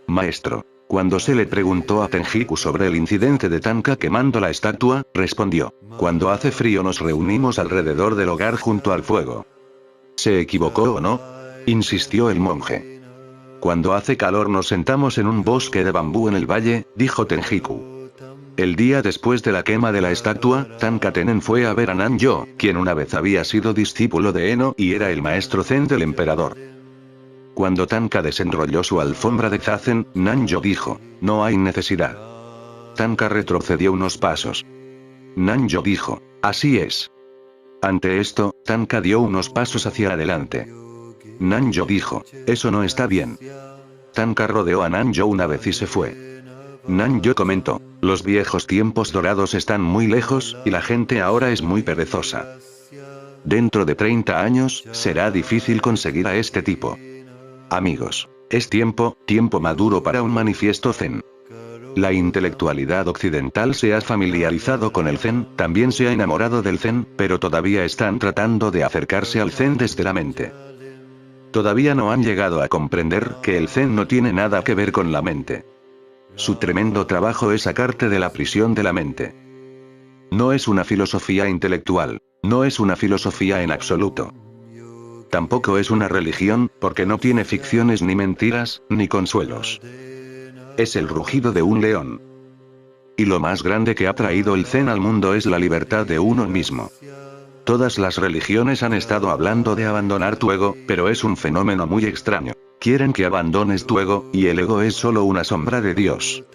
Maestro. Cuando se le preguntó a Tenjiku sobre el incidente de Tanka quemando la estatua, respondió: cuando hace frío nos reunimos alrededor del hogar junto al fuego. ¿Se equivocó o no? Insistió el monje. Cuando hace calor nos sentamos en un bosque de bambú en el valle, dijo Tenjiku. El día después de la quema de la estatua, Tanka Tenen fue a ver a Nanjo, quien una vez había sido discípulo de Eno y era el maestro zen del emperador. Cuando Tanka desenrolló su alfombra de zazen, Nanjo dijo: no hay necesidad. Tanka retrocedió unos pasos. Nanjo dijo: así es. Ante esto, Tanka dio unos pasos hacia adelante. Nanjo dijo: eso no está bien. Tanka rodeó a Nanjo una vez y se fue. Nanjo comentó: los viejos tiempos dorados están muy lejos, y la gente ahora es muy perezosa. Dentro de 30 años, será difícil conseguir a este tipo. Amigos, es tiempo maduro para un manifiesto zen. La intelectualidad occidental se ha familiarizado con el zen, también se ha enamorado del zen, pero todavía están tratando de acercarse al zen desde la mente. Todavía no han llegado a comprender que el zen no tiene nada que ver con la mente. Su tremendo trabajo es sacarte de la prisión de la mente. No es una filosofía intelectual, no es una filosofía en absoluto. Tampoco es una religión, porque no tiene ficciones ni mentiras, ni consuelos. Es el rugido de un león. Y lo más grande que ha traído el zen al mundo es la libertad de uno mismo. Todas las religiones han estado hablando de abandonar tu ego, pero es un fenómeno muy extraño. Quieren que abandones tu ego, y el ego es solo una sombra de Dios.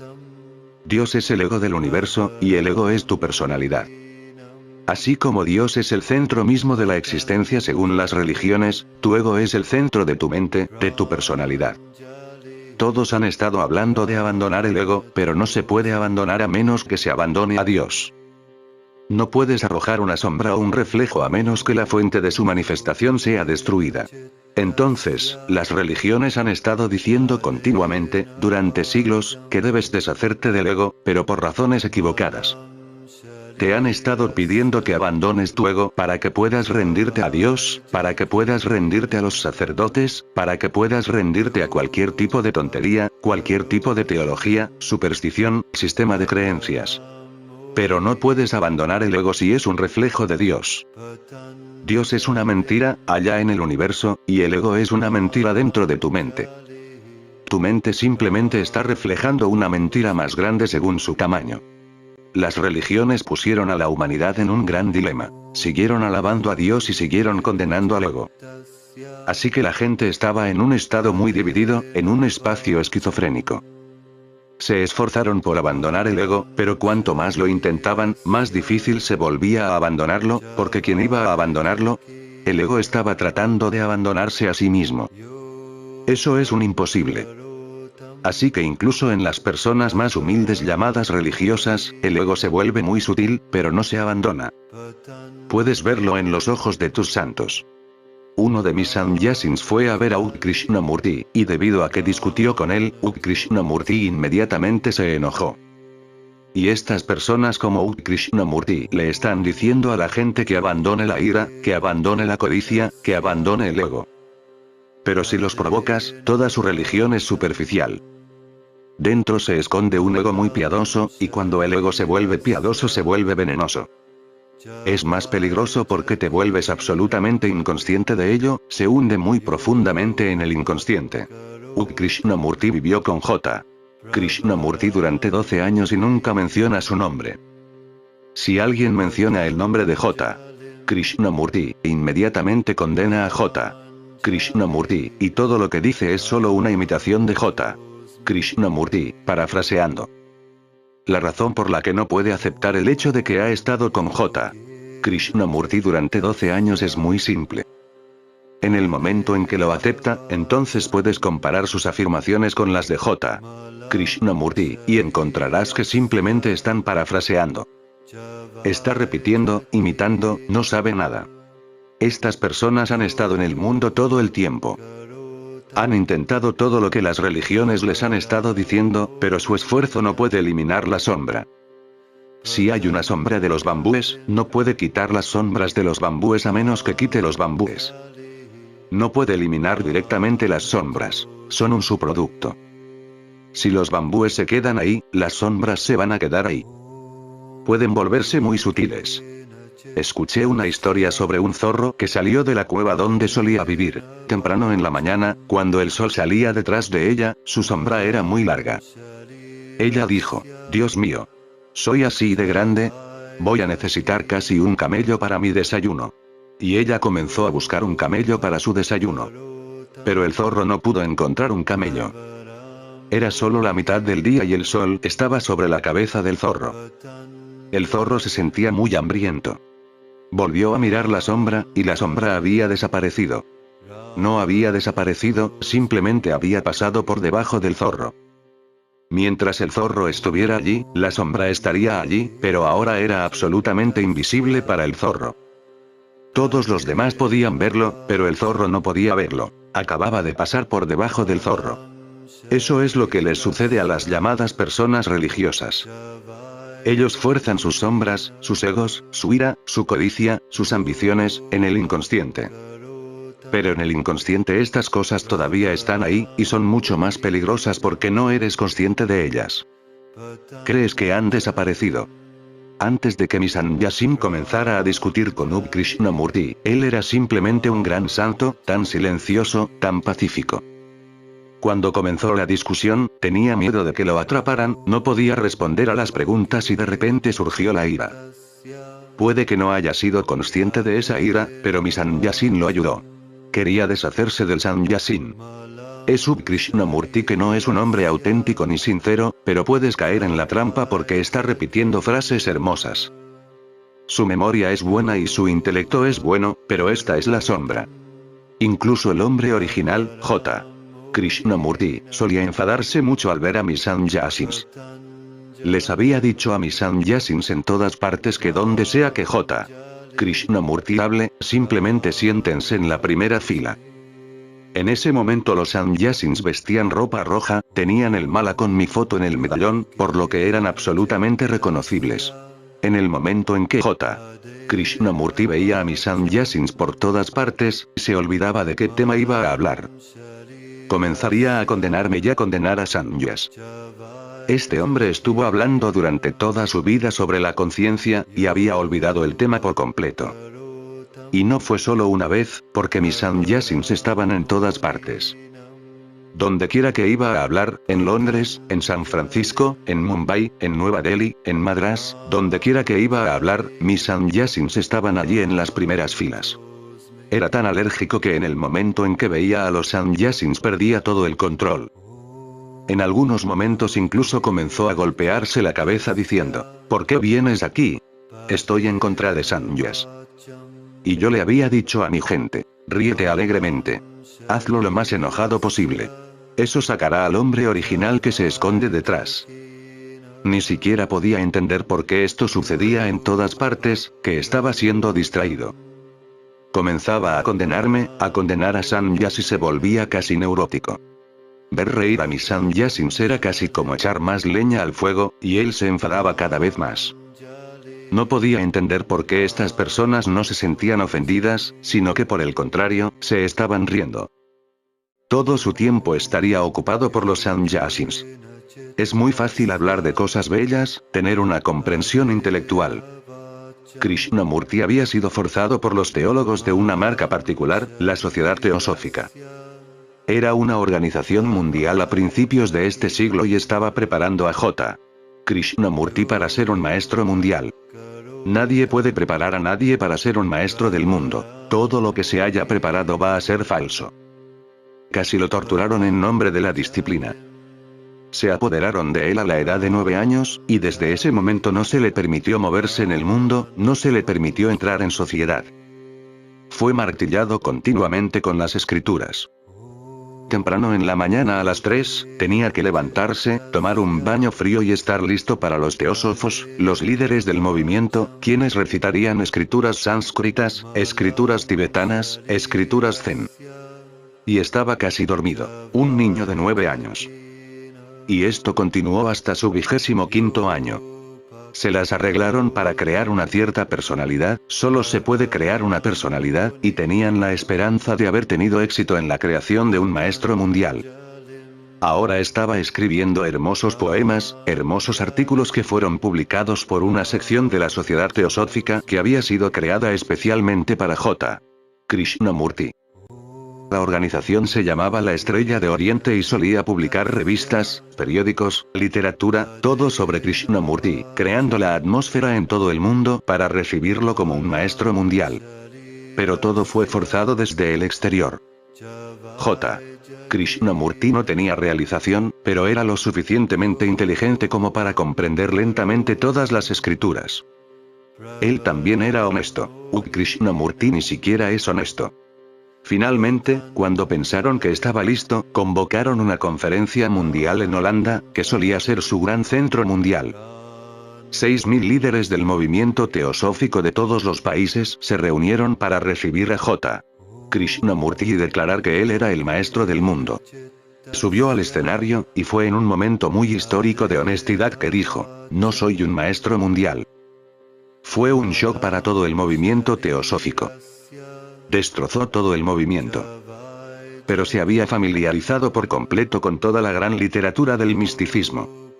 Dios es el ego del universo, y el ego es tu personalidad. Así como Dios es el centro mismo de la existencia según las religiones, tu ego es el centro de tu mente, de tu personalidad. Todos han estado hablando de abandonar el ego, pero no se puede abandonar a menos que se abandone a Dios. No puedes arrojar una sombra o un reflejo a menos que la fuente de su manifestación sea destruida. Entonces, las religiones han estado diciendo continuamente, durante siglos, que debes deshacerte del ego, pero por razones equivocadas. Te han estado pidiendo que abandones tu ego para que puedas rendirte a Dios, para que puedas rendirte a los sacerdotes, para que puedas rendirte a cualquier tipo de tontería, cualquier tipo de teología, superstición, sistema de creencias. Pero no puedes abandonar el ego si es un reflejo de Dios. Dios es una mentira, allá en el universo, y el ego es una mentira dentro de tu mente. Tu mente simplemente está reflejando una mentira más grande según su tamaño. Las religiones pusieron a la humanidad en un gran dilema. Siguieron alabando a Dios y siguieron condenando al ego. Así que la gente estaba en un estado muy dividido, en un espacio esquizofrénico. Se esforzaron por abandonar el ego, pero cuanto más lo intentaban, más difícil se volvía a abandonarlo, porque ¿quién iba a abandonarlo? El ego estaba tratando de abandonarse a sí mismo. Eso es un imposible. Así que incluso en las personas más humildes llamadas religiosas, el ego se vuelve muy sutil, pero no se abandona. Puedes verlo en los ojos de tus santos. Uno de mis sannyasins fue a ver a Krishnamurti, y debido a que discutió con él, Krishnamurti inmediatamente se enojó. Y estas personas como Krishnamurti le están diciendo a la gente que abandone la ira, que abandone la codicia, que abandone el ego. Pero si los provocas, toda su religión es superficial. Dentro se esconde un ego muy piadoso, y cuando el ego se vuelve piadoso se vuelve venenoso. Es más peligroso porque te vuelves absolutamente inconsciente de ello, se hunde muy profundamente en el inconsciente. Krishnamurti vivió con J. Krishnamurti durante 12 años y nunca menciona su nombre. Si alguien menciona el nombre de J. Krishnamurti, inmediatamente condena a J. Krishnamurti, y todo lo que dice es solo una imitación de J. Krishnamurti, parafraseando. La razón por la que no puede aceptar el hecho de que ha estado con J. Krishnamurti durante 12 años es muy simple. En el momento en que lo acepta, entonces puedes comparar sus afirmaciones con las de J. Krishnamurti, y encontrarás que simplemente están parafraseando. Está repitiendo, imitando, no sabe nada. Estas personas han estado en el mundo todo el tiempo. Han intentado todo lo que las religiones les han estado diciendo, pero su esfuerzo no puede eliminar la sombra. Si hay una sombra de los bambúes, no puede quitar las sombras de los bambúes a menos que quite los bambúes. No puede eliminar directamente las sombras. Son un subproducto. Si los bambúes se quedan ahí, las sombras se van a quedar ahí. Pueden volverse muy sutiles. Escuché una historia sobre un zorro que salió de la cueva donde solía vivir. Temprano en la mañana, cuando el sol salía detrás de ella, su sombra era muy larga. Ella dijo: Dios mío. ¿Soy así de grande? Voy a necesitar casi un camello para mi desayuno. Y ella comenzó a buscar un camello para su desayuno. Pero el zorro no pudo encontrar un camello. Era solo la mitad del día y el sol estaba sobre la cabeza del zorro. El zorro se sentía muy hambriento. Volvió a mirar la sombra, y la sombra había desaparecido. No había desaparecido, simplemente había pasado por debajo del zorro. Mientras el zorro estuviera allí, la sombra estaría allí, pero ahora era absolutamente invisible para el zorro. Todos los demás podían verlo, pero el zorro no podía verlo. Acababa de pasar por debajo del zorro. Eso es lo que les sucede a las llamadas personas religiosas. Ellos fuerzan sus sombras, sus egos, su ira, su codicia, sus ambiciones, en el inconsciente. Pero en el inconsciente estas cosas todavía están ahí, y son mucho más peligrosas porque no eres consciente de ellas. ¿Crees que han desaparecido? Antes de que mi Sannyasín comenzara a discutir con Ub Krishnamurti, él era simplemente un gran santo, tan silencioso, tan pacífico. Cuando comenzó la discusión, tenía miedo de que lo atraparan, no podía responder a las preguntas y de repente surgió la ira. Puede que no haya sido consciente de esa ira, pero mi Sannyasín lo ayudó. Quería deshacerse del Sannyasín. Es Ub Krishnamurti que no es un hombre auténtico ni sincero, pero puedes caer en la trampa porque está repitiendo frases hermosas. Su memoria es buena y su intelecto es bueno, pero esta es la sombra. Incluso el hombre original, J. Krishnamurti, solía enfadarse mucho al ver a mis sannyasins. Les había dicho a mis sannyasins en todas partes que donde sea que J. Krishnamurti hable, simplemente siéntense en la primera fila. En ese momento los sannyasins vestían ropa roja, tenían el mala con mi foto en el medallón, por lo que eran absolutamente reconocibles. En el momento en que J. Krishnamurti veía a mis sannyasins por todas partes, se olvidaba de qué tema iba a hablar. Comenzaría a condenarme y a condenar a sannyas. Este hombre estuvo hablando durante toda su vida sobre la conciencia, y había olvidado el tema por completo. Y no fue solo una vez, porque mis sannyasins estaban en todas partes. Donde quiera que iba a hablar, en Londres, en San Francisco, en Mumbai, en Nueva Delhi, en Madrás, donde quiera que iba a hablar, mis sannyasins estaban allí en las primeras filas. Era tan alérgico que en el momento en que veía a los sannyasins perdía todo el control. En algunos momentos incluso comenzó a golpearse la cabeza diciendo: ¿por qué vienes aquí? Estoy en contra de sannyas. Y yo le había dicho a mi gente: ríete alegremente. Hazlo lo más enojado posible. Eso sacará al hombre original que se esconde detrás. Ni siquiera podía entender por qué esto sucedía en todas partes, que estaba siendo distraído. Comenzaba a condenarme, a condenar a sannyas y se volvía casi neurótico. Ver reír a mis sannyasins era casi como echar más leña al fuego, y él se enfadaba cada vez más. No podía entender por qué estas personas no se sentían ofendidas, sino que por el contrario, se estaban riendo. Todo su tiempo estaría ocupado por los sannyasins. Es muy fácil hablar de cosas bellas, tener una comprensión intelectual. Krishnamurti había sido forzado por los teólogos de una marca particular, la Sociedad Teosófica. Era una organización mundial a principios de este siglo y estaba preparando a J. Krishnamurti para ser un maestro mundial. Nadie puede preparar a nadie para ser un maestro del mundo. Todo lo que se haya preparado va a ser falso. Casi lo torturaron en nombre de la disciplina. Se apoderaron de él a la edad de 9 años, y desde ese momento no se le permitió moverse en el mundo, no se le permitió entrar en sociedad. Fue martillado continuamente con las escrituras. Temprano en la mañana a las 3, tenía que levantarse, tomar un baño frío y estar listo para los teósofos, los líderes del movimiento, quienes recitarían escrituras sánscritas, escrituras tibetanas, escrituras zen. Y estaba casi dormido. Un niño de 9 años. Y esto continuó hasta su 25º año. Se las arreglaron para crear una cierta personalidad, solo se puede crear una personalidad, y tenían la esperanza de haber tenido éxito en la creación de un maestro mundial. Ahora estaba escribiendo hermosos poemas, hermosos artículos que fueron publicados por una sección de la Sociedad Teosófica que había sido creada especialmente para J. Krishnamurti. La organización se llamaba La Estrella de Oriente y solía publicar revistas, periódicos, literatura, todo sobre Krishnamurti, creando la atmósfera en todo el mundo para recibirlo como un maestro mundial. Pero todo fue forzado desde el exterior. J. Krishnamurti no tenía realización, pero era lo suficientemente inteligente como para comprender lentamente todas las escrituras. Él también era honesto. Krishnamurti ni siquiera es honesto. Finalmente, cuando pensaron que estaba listo, convocaron una conferencia mundial en Holanda, que solía ser su gran centro mundial. 6.000 líderes del movimiento teosófico de todos los países se reunieron para recibir a J. Krishnamurti y declarar que él era el maestro del mundo. Subió al escenario, y fue en un momento muy histórico de honestidad que dijo: "No soy un maestro mundial". Fue un shock para todo el movimiento teosófico. Destrozó todo el movimiento. Pero se había familiarizado por completo con toda la gran literatura del misticismo.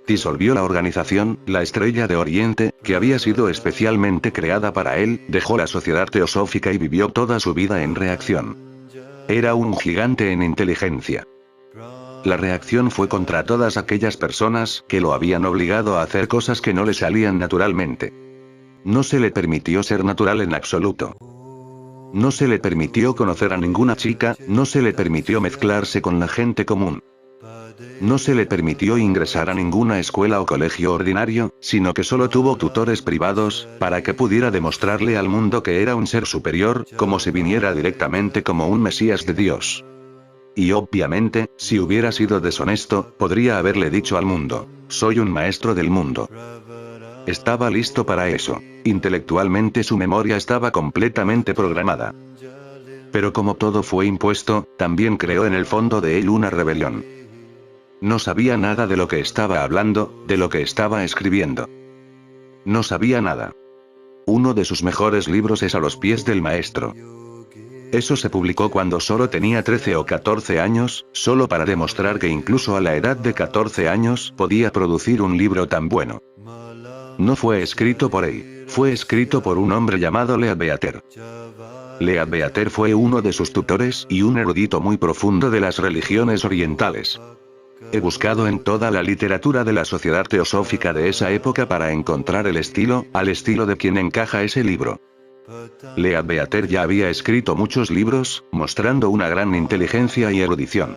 Disolvió la organización, la Estrella de Oriente, que había sido especialmente creada para él, dejó la Sociedad Teosófica y vivió toda su vida en reacción. Era un gigante en inteligencia. La reacción fue contra todas aquellas personas que lo habían obligado a hacer cosas que no le salían naturalmente. No se le permitió ser natural en absoluto. No se le permitió conocer a ninguna chica, no se le permitió mezclarse con la gente común. No se le permitió ingresar a ninguna escuela o colegio ordinario, sino que solo tuvo tutores privados, para que pudiera demostrarle al mundo que era un ser superior, como si viniera directamente como un Mesías de Dios. Y obviamente, si hubiera sido deshonesto, podría haberle dicho al mundo: "Soy un maestro del mundo". Estaba listo para eso. Intelectualmente su memoria estaba completamente programada. Pero como todo fue impuesto, también creó en el fondo de él una rebelión. No sabía nada de lo que estaba hablando, de lo que estaba escribiendo. No sabía nada. Uno de sus mejores libros es A los pies del maestro. Eso se publicó cuando solo tenía 13 o 14 años, solo para demostrar que incluso a la edad de 14 años podía producir un libro tan bueno. No fue escrito por él, fue escrito por un hombre llamado Lead Beater. Lead Beater fue uno de sus tutores y un erudito muy profundo de las religiones orientales. He buscado en toda la literatura de la Sociedad Teosófica de esa época para encontrar el estilo, al estilo de quien encaja ese libro. Lead Beater ya había escrito muchos libros, mostrando una gran inteligencia y erudición.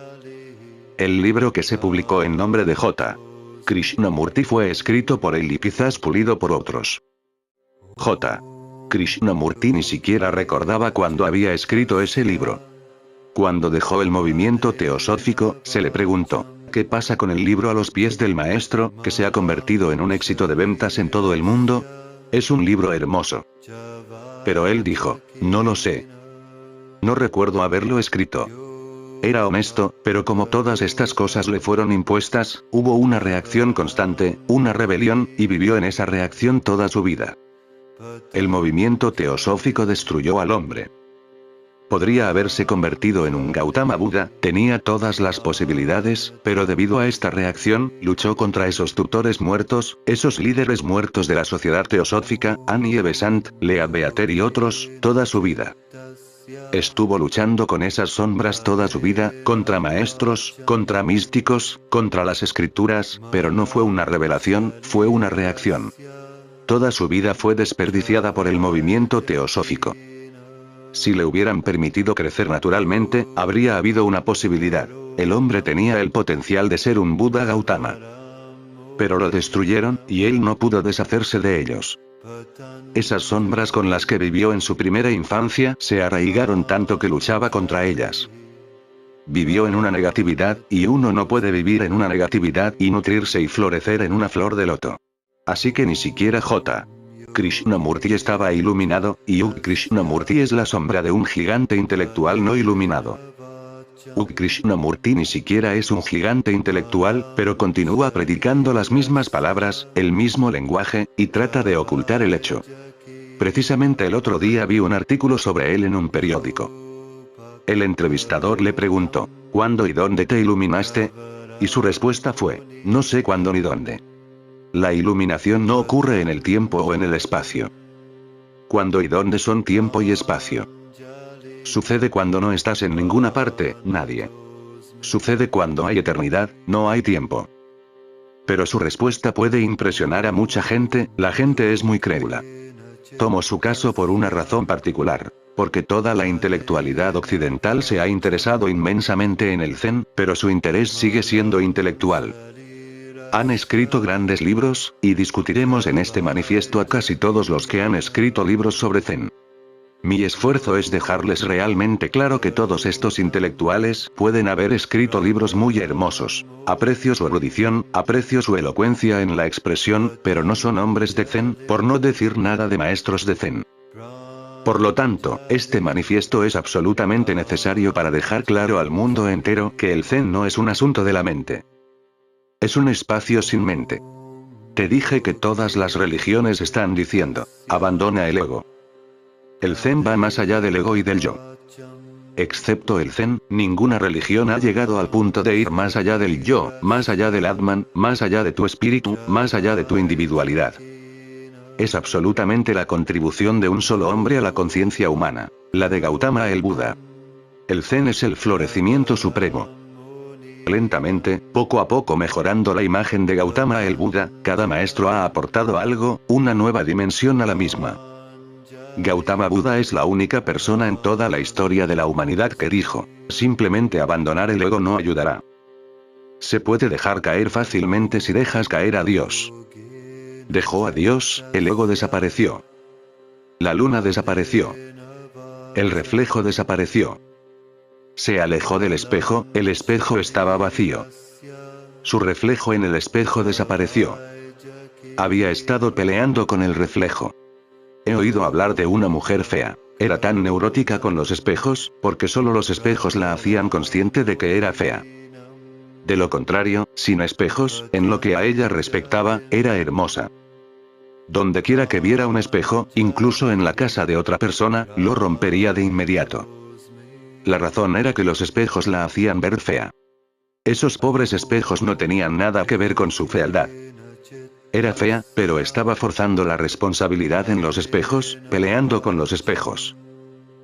El libro que se publicó en nombre de J. Krishnamurti fue escrito por él y quizás pulido por otros. J. Krishnamurti ni siquiera recordaba cuándo había escrito ese libro. Cuando dejó el movimiento teosófico, se le preguntó: ¿qué pasa con el libro A los pies del maestro, que se ha convertido en un éxito de ventas en todo el mundo? Es un libro hermoso. Pero él dijo: no lo sé. No recuerdo haberlo escrito. Era honesto, pero como todas estas cosas le fueron impuestas, hubo una reacción constante, una rebelión, y vivió en esa reacción toda su vida. El movimiento teosófico destruyó al hombre. Podría haberse convertido en un Gautama Buda, tenía todas las posibilidades, pero debido a esta reacción, luchó contra esos tutores muertos, esos líderes muertos de la Sociedad Teosófica, Annie Besant, Lead Beater y otros, toda su vida. Estuvo luchando con esas sombras toda su vida, contra maestros, contra místicos, contra las escrituras, pero no fue una revelación, fue una reacción. Toda su vida fue desperdiciada por el movimiento teosófico. Si le hubieran permitido crecer naturalmente, habría habido una posibilidad. El hombre tenía el potencial de ser un Buda Gautama. Pero lo destruyeron, y él no pudo deshacerse de ellos. Esas sombras con las que vivió en su primera infancia se arraigaron tanto que luchaba contra ellas. Vivió en una negatividad, y uno no puede vivir en una negatividad y nutrirse y florecer en una flor de loto. Así que ni siquiera J. Krishnamurti estaba iluminado, y Krishnamurti es la sombra de un gigante intelectual no iluminado. Krishnamurti ni siquiera es un gigante intelectual, pero continúa predicando las mismas palabras, el mismo lenguaje, y trata de ocultar el hecho. Precisamente el otro día vi un artículo sobre él en un periódico. El entrevistador le preguntó, ¿cuándo y dónde te iluminaste? Y su respuesta fue, no sé cuándo ni dónde. La iluminación no ocurre en el tiempo o en el espacio. Cuándo y dónde son tiempo y espacio. Sucede cuando no estás en ninguna parte, nadie. Sucede cuando hay eternidad, no hay tiempo. Pero su respuesta puede impresionar a mucha gente, la gente es muy crédula. Tomo su caso por una razón particular. Porque toda la intelectualidad occidental se ha interesado inmensamente en el Zen, pero su interés sigue siendo intelectual. Han escrito grandes libros, y discutiremos en este manifiesto a casi todos los que han escrito libros sobre Zen. Mi esfuerzo es dejarles realmente claro que todos estos intelectuales pueden haber escrito libros muy hermosos. Aprecio su erudición, aprecio su elocuencia en la expresión, pero no son hombres de Zen, por no decir nada de maestros de Zen. Por lo tanto, este manifiesto es absolutamente necesario para dejar claro al mundo entero que el Zen no es un asunto de la mente. Es un espacio sin mente. Te dije que todas las religiones están diciendo, abandona el ego. El Zen va más allá del ego y del yo. Excepto el Zen, ninguna religión ha llegado al punto de ir más allá del yo, más allá del Atman, más allá de tu espíritu, más allá de tu individualidad. Es absolutamente la contribución de un solo hombre a la conciencia humana, la de Gautama el Buda. El Zen es el florecimiento supremo. Lentamente, poco a poco mejorando la imagen de Gautama el Buda, cada maestro ha aportado algo, una nueva dimensión a la misma. Gautama Buda es la única persona en toda la historia de la humanidad que dijo, simplemente abandonar el ego no ayudará. Se puede dejar caer fácilmente si dejas caer a Dios. Dejó a Dios, el ego desapareció. La luna desapareció. El reflejo desapareció. Se alejó del espejo, el espejo estaba vacío. Su reflejo en el espejo desapareció. Había estado peleando con el reflejo. He oído hablar de una mujer fea. Era tan neurótica con los espejos, porque solo los espejos la hacían consciente de que era fea. De lo contrario, sin espejos, en lo que a ella respectaba, era hermosa. Dondequiera que viera un espejo, incluso en la casa de otra persona, lo rompería de inmediato. La razón era que los espejos la hacían ver fea. Esos pobres espejos no tenían nada que ver con su fealdad. Era fea, pero estaba forzando la responsabilidad en los espejos, peleando con los espejos.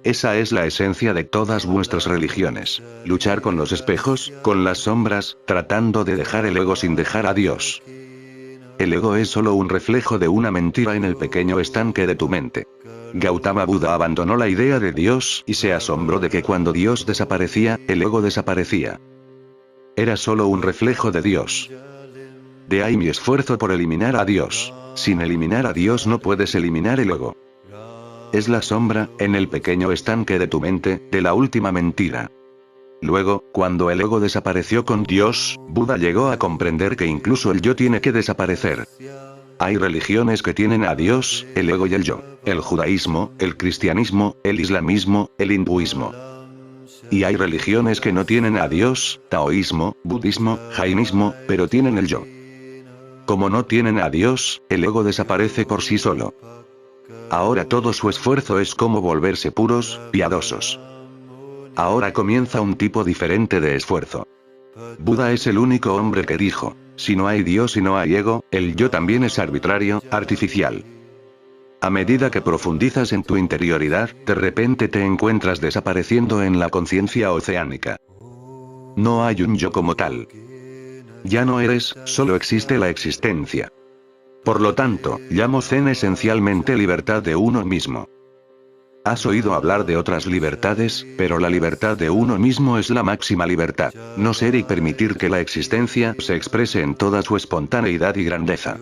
Esa es la esencia de todas vuestras religiones. Luchar con los espejos, con las sombras, tratando de dejar el ego sin dejar a Dios. El ego es solo un reflejo de una mentira en el pequeño estanque de tu mente. Gautama Buda abandonó la idea de Dios y se asombró de que cuando Dios desaparecía, el ego desaparecía. Era solo un reflejo de Dios. De ahí mi esfuerzo por eliminar a Dios. Sin eliminar a Dios no puedes eliminar el ego. Es la sombra, en el pequeño estanque de tu mente, de la última mentira. Luego, cuando el ego desapareció con Dios, Buda llegó a comprender que incluso el yo tiene que desaparecer. Hay religiones que tienen a Dios, el ego y el yo. El judaísmo, el cristianismo, el islamismo, el hinduismo. Y hay religiones que no tienen a Dios, taoísmo, budismo, jainismo, pero tienen el yo. Como no tienen a Dios, el ego desaparece por sí solo. Ahora todo su esfuerzo es cómo volverse puros, piadosos. Ahora comienza un tipo diferente de esfuerzo. Buda es el único hombre que dijo, si no hay Dios y no hay ego, el yo también es arbitrario, artificial. A medida que profundizas en tu interioridad, de repente te encuentras desapareciendo en la conciencia oceánica. No hay un yo como tal. Ya no eres, solo existe la existencia. Por lo tanto, llamo Zen esencialmente libertad de uno mismo. Has oído hablar de otras libertades, pero la libertad de uno mismo es la máxima libertad. No ser y permitir que la existencia se exprese en toda su espontaneidad y grandeza.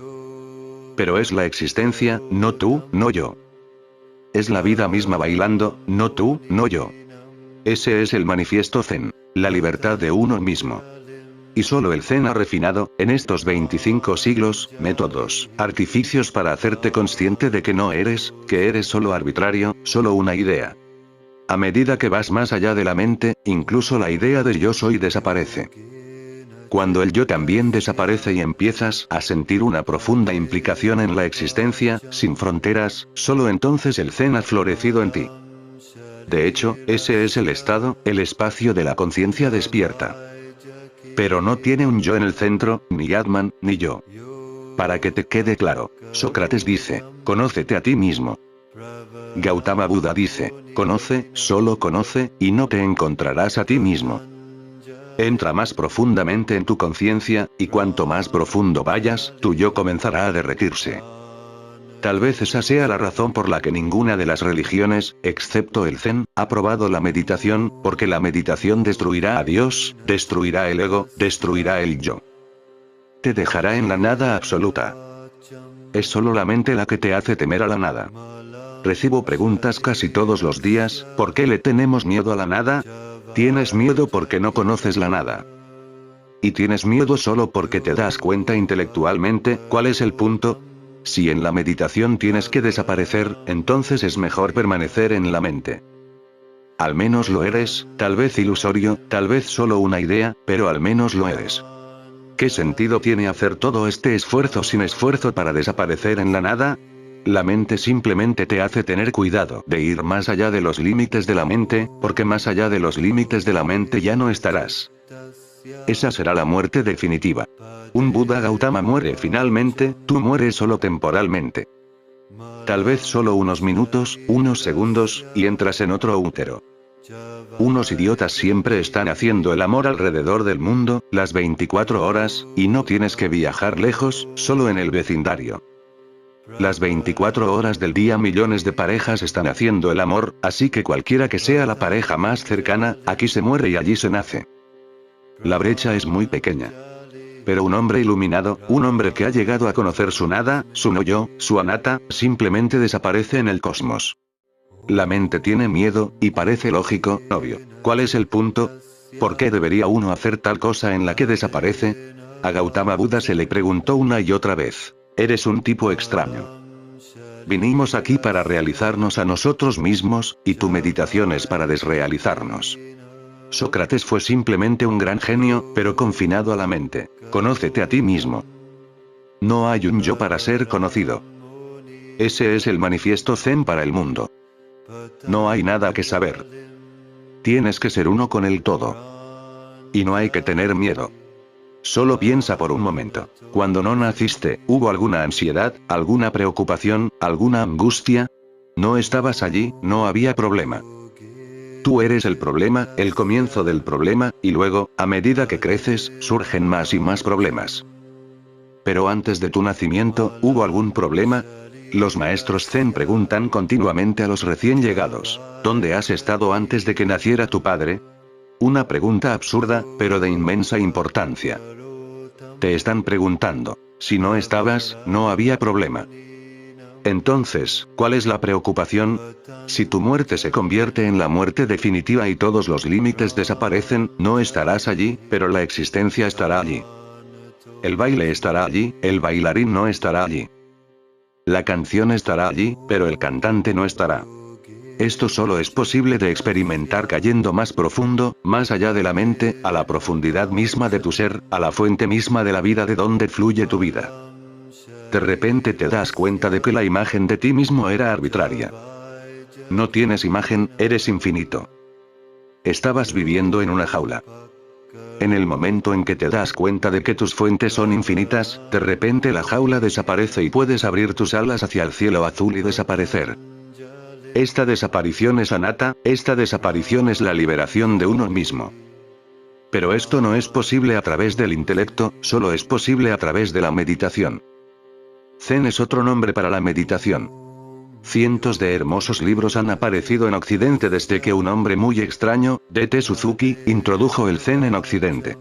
Pero es la existencia, no tú, no yo. Es la vida misma bailando, no tú, no yo. Ese es el manifiesto Zen, la libertad de uno mismo. Y solo el Zen ha refinado, en estos 25 siglos, métodos, artificios para hacerte consciente de que no eres, que eres solo arbitrario, solo una idea. A medida que vas más allá de la mente, incluso la idea de yo soy desaparece. Cuando el yo también desaparece y empiezas a sentir una profunda implicación en la existencia, sin fronteras, solo entonces el Zen ha florecido en ti. De hecho, ese es el estado, el espacio de la conciencia despierta. Pero no tiene un yo en el centro, ni Atman, ni yo. Para que te quede claro, Sócrates dice, conócete a ti mismo. Gautama Buda dice, conoce, solo conoce, y no te encontrarás a ti mismo. Entra más profundamente en tu conciencia, y cuanto más profundo vayas, tu yo comenzará a derretirse. Tal vez esa sea la razón por la que ninguna de las religiones, excepto el Zen, ha probado la meditación, porque la meditación destruirá a Dios, destruirá el ego, destruirá el yo. Te dejará en la nada absoluta. Es solo la mente la que te hace temer a la nada. Recibo preguntas casi todos los días, ¿por qué le tenemos miedo a la nada? Tienes miedo porque no conoces la nada. Y tienes miedo solo porque te das cuenta intelectualmente, ¿cuál es el punto? Si en la meditación tienes que desaparecer, entonces es mejor permanecer en la mente. Al menos lo eres, tal vez ilusorio, tal vez solo una idea, pero al menos lo eres. ¿Qué sentido tiene hacer todo este esfuerzo sin esfuerzo para desaparecer en la nada? La mente simplemente te hace tener cuidado de ir más allá de los límites de la mente, porque más allá de los límites de la mente ya no estarás. Esa será la muerte definitiva. Un Buda Gautama muere finalmente, tú mueres solo temporalmente. Tal vez solo unos minutos, unos segundos, y entras en otro útero. Unos idiotas siempre están haciendo el amor alrededor del mundo, las 24 horas, y no tienes que viajar lejos, solo en el vecindario. Las 24 horas del día millones de parejas están haciendo el amor, así que cualquiera que sea la pareja más cercana, aquí se muere y allí se nace. La brecha es muy pequeña. Pero un hombre iluminado, un hombre que ha llegado a conocer su nada, su no yo, su anatta, simplemente desaparece en el cosmos. La mente tiene miedo, y parece lógico, obvio. ¿Cuál es el punto? ¿Por qué debería uno hacer tal cosa en la que desaparece? A Gautama Buda se le preguntó una y otra vez. Eres un tipo extraño. Vinimos aquí para realizarnos a nosotros mismos, y tu meditación es para desrealizarnos. Sócrates fue simplemente un gran genio, pero confinado a la mente. Conócete a ti mismo. No hay un yo para ser conocido. Ese es el manifiesto Zen para el mundo. No hay nada que saber. Tienes que ser uno con el todo. Y no hay que tener miedo. Solo piensa por un momento. Cuando no naciste, ¿hubo alguna ansiedad, alguna preocupación, alguna angustia? No estabas allí, no había problema. Tú eres el problema, el comienzo del problema, y luego, a medida que creces, surgen más y más problemas. Pero antes de tu nacimiento, ¿hubo algún problema? Los maestros Zen preguntan continuamente a los recién llegados, ¿dónde has estado antes de que naciera tu padre? Una pregunta absurda, pero de inmensa importancia. Te están preguntando, si no estabas, no había problema. Entonces, ¿cuál es la preocupación? Si tu muerte se convierte en la muerte definitiva y todos los límites desaparecen, no estarás allí, pero la existencia estará allí. El baile estará allí, el bailarín no estará allí. La canción estará allí, pero el cantante no estará. Esto solo es posible de experimentar cayendo más profundo, más allá de la mente, a la profundidad misma de tu ser, a la fuente misma de la vida de donde fluye tu vida. De repente te das cuenta de que la imagen de ti mismo era arbitraria. No tienes imagen, eres infinito. Estabas viviendo en una jaula. En el momento en que te das cuenta de que tus fuentes son infinitas, de repente la jaula desaparece y puedes abrir tus alas hacia el cielo azul y desaparecer. Esta desaparición es anatta, esta desaparición es la liberación de uno mismo. Pero esto no es posible a través del intelecto, solo es posible a través de la meditación. Zen es otro nombre para la meditación. Cientos de hermosos libros han aparecido en Occidente desde que un hombre muy extraño, D.T. Suzuki, introdujo el Zen en Occidente.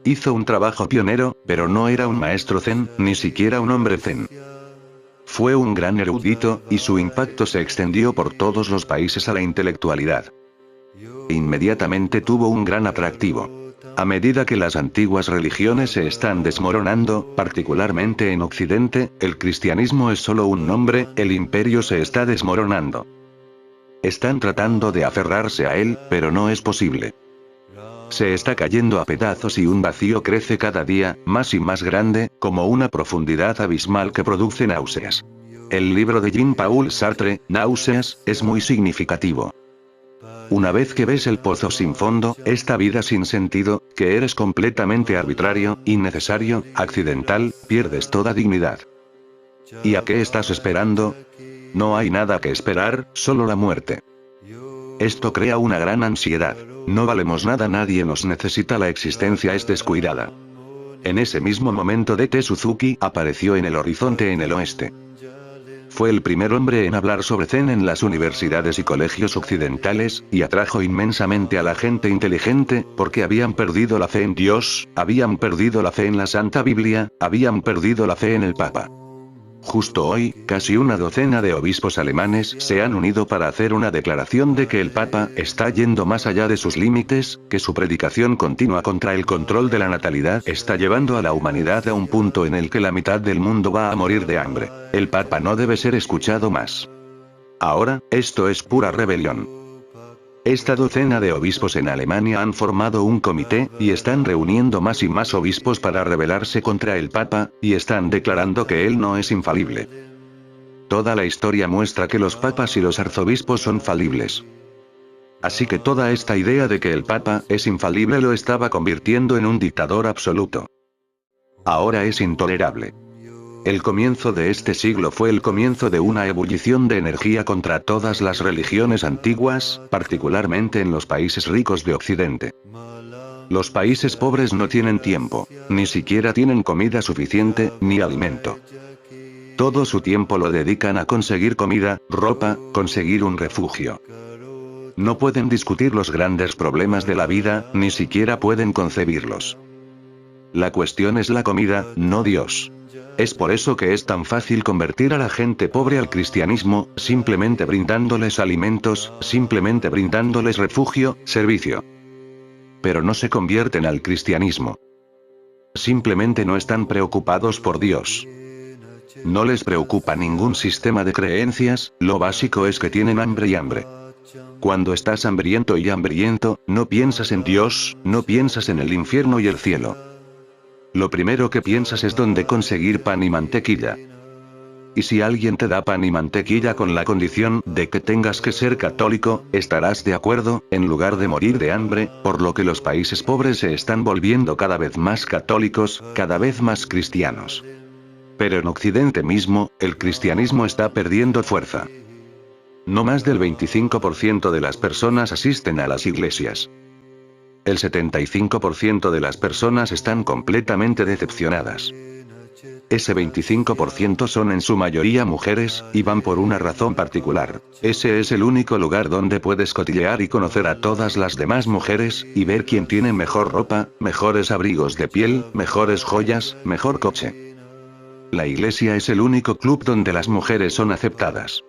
Hizo un trabajo pionero, pero no era un maestro Zen, ni siquiera un hombre Zen. Fue un gran erudito, y su impacto se extendió por todos los países a la intelectualidad. Inmediatamente tuvo un gran atractivo. A medida que las antiguas religiones se están desmoronando, particularmente en Occidente, el cristianismo es solo un nombre, el imperio se está desmoronando. Están tratando de aferrarse a él, pero no es posible. Se está cayendo a pedazos y un vacío crece cada día, más y más grande, como una profundidad abismal que produce náuseas. El libro de Jean-Paul Sartre, Náuseas, es muy significativo. Una vez que ves el pozo sin fondo, esta vida sin sentido, que eres completamente arbitrario, innecesario, accidental, pierdes toda dignidad. ¿Y a qué estás esperando? No hay nada que esperar, solo la muerte. Esto crea una gran ansiedad. No valemos nada, nadie nos necesita, la existencia es descuidada. En ese mismo momento D.T. Suzuki apareció en el horizonte en el oeste. Fue el primer hombre en hablar sobre Zen en las universidades y colegios occidentales, y atrajo inmensamente a la gente inteligente, porque habían perdido la fe en Dios, habían perdido la fe en la Santa Biblia, habían perdido la fe en el Papa. Justo hoy, casi una docena de obispos alemanes se han unido para hacer una declaración de que el Papa está yendo más allá de sus límites, que su predicación continua contra el control de la natalidad está llevando a la humanidad a un punto en el que la mitad del mundo va a morir de hambre. El Papa no debe ser escuchado más. Ahora, esto es pura rebelión. Esta docena de obispos en Alemania han formado un comité, y están reuniendo más y más obispos para rebelarse contra el Papa, y están declarando que él no es infalible. Toda la historia muestra que los papas y los arzobispos son falibles. Así que toda esta idea de que el Papa es infalible lo estaba convirtiendo en un dictador absoluto. Ahora es intolerable. El comienzo de este siglo fue el comienzo de una ebullición de energía contra todas las religiones antiguas, particularmente en los países ricos de Occidente. Los países pobres no tienen tiempo, ni siquiera tienen comida suficiente, ni alimento. Todo su tiempo lo dedican a conseguir comida, ropa, conseguir un refugio. No pueden discutir los grandes problemas de la vida, ni siquiera pueden concebirlos. La cuestión es la comida, no Dios. Es por eso que es tan fácil convertir a la gente pobre al cristianismo, simplemente brindándoles alimentos, simplemente brindándoles refugio, servicio. Pero no se convierten al cristianismo. Simplemente no están preocupados por Dios. No les preocupa ningún sistema de creencias, lo básico es que tienen hambre y hambre. Cuando estás hambriento y hambriento, no piensas en Dios, no piensas en el infierno y el cielo. Lo primero que piensas es dónde conseguir pan y mantequilla. Y si alguien te da pan y mantequilla con la condición de que tengas que ser católico, estarás de acuerdo, en lugar de morir de hambre, por lo que los países pobres se están volviendo cada vez más católicos, cada vez más cristianos. Pero en Occidente mismo, el cristianismo está perdiendo fuerza. No más del 25% de las personas asisten a las iglesias. El 75% de las personas están completamente decepcionadas. Ese 25% son en su mayoría mujeres, y van por una razón particular. Ese es el único lugar donde puedes cotillear y conocer a todas las demás mujeres, y ver quién tiene mejor ropa, mejores abrigos de piel, mejores joyas, mejor coche. La iglesia es el único club donde las mujeres son aceptadas.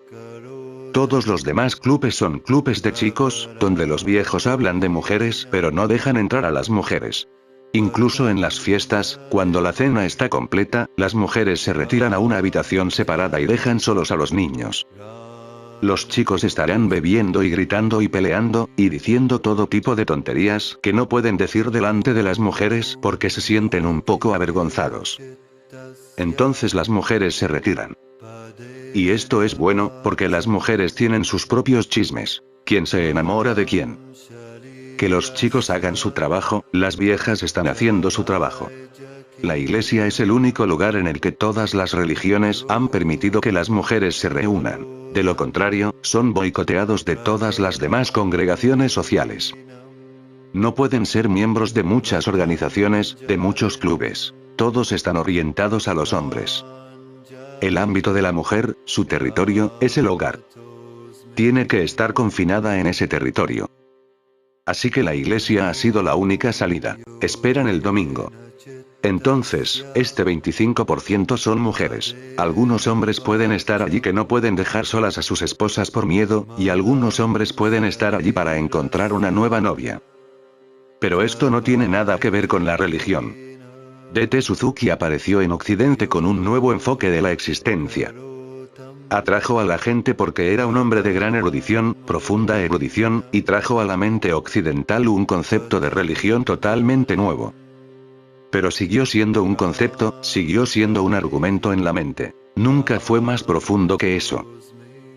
Todos los demás clubes son clubes de chicos, donde los viejos hablan de mujeres pero no dejan entrar a las mujeres. Incluso en las fiestas, cuando la cena está completa, las mujeres se retiran a una habitación separada y dejan solos a los niños. Los chicos estarán bebiendo y gritando y peleando, y diciendo todo tipo de tonterías que no pueden decir delante de las mujeres porque se sienten un poco avergonzados. Entonces las mujeres se retiran. Y esto es bueno, porque las mujeres tienen sus propios chismes. ¿Quién se enamora de quién? Que los chicos hagan su trabajo, las viejas están haciendo su trabajo. La iglesia es el único lugar en el que todas las religiones han permitido que las mujeres se reúnan. De lo contrario, son boicoteados de todas las demás congregaciones sociales. No pueden ser miembros de muchas organizaciones, de muchos clubes. Todos están orientados a los hombres. El ámbito de la mujer, su territorio, es el hogar. Tiene que estar confinada en ese territorio. Así que la iglesia ha sido la única salida. Esperan el domingo. Entonces, este 25% son mujeres. Algunos hombres pueden estar allí que no pueden dejar solas a sus esposas por miedo, y algunos hombres pueden estar allí para encontrar una nueva novia. Pero esto no tiene nada que ver con la religión. D.T. Suzuki apareció en Occidente con un nuevo enfoque de la existencia. Atrajo a la gente porque era un hombre de gran erudición, profunda erudición, y trajo a la mente occidental un concepto de religión totalmente nuevo. Pero siguió siendo un concepto, siguió siendo un argumento en la mente. Nunca fue más profundo que eso.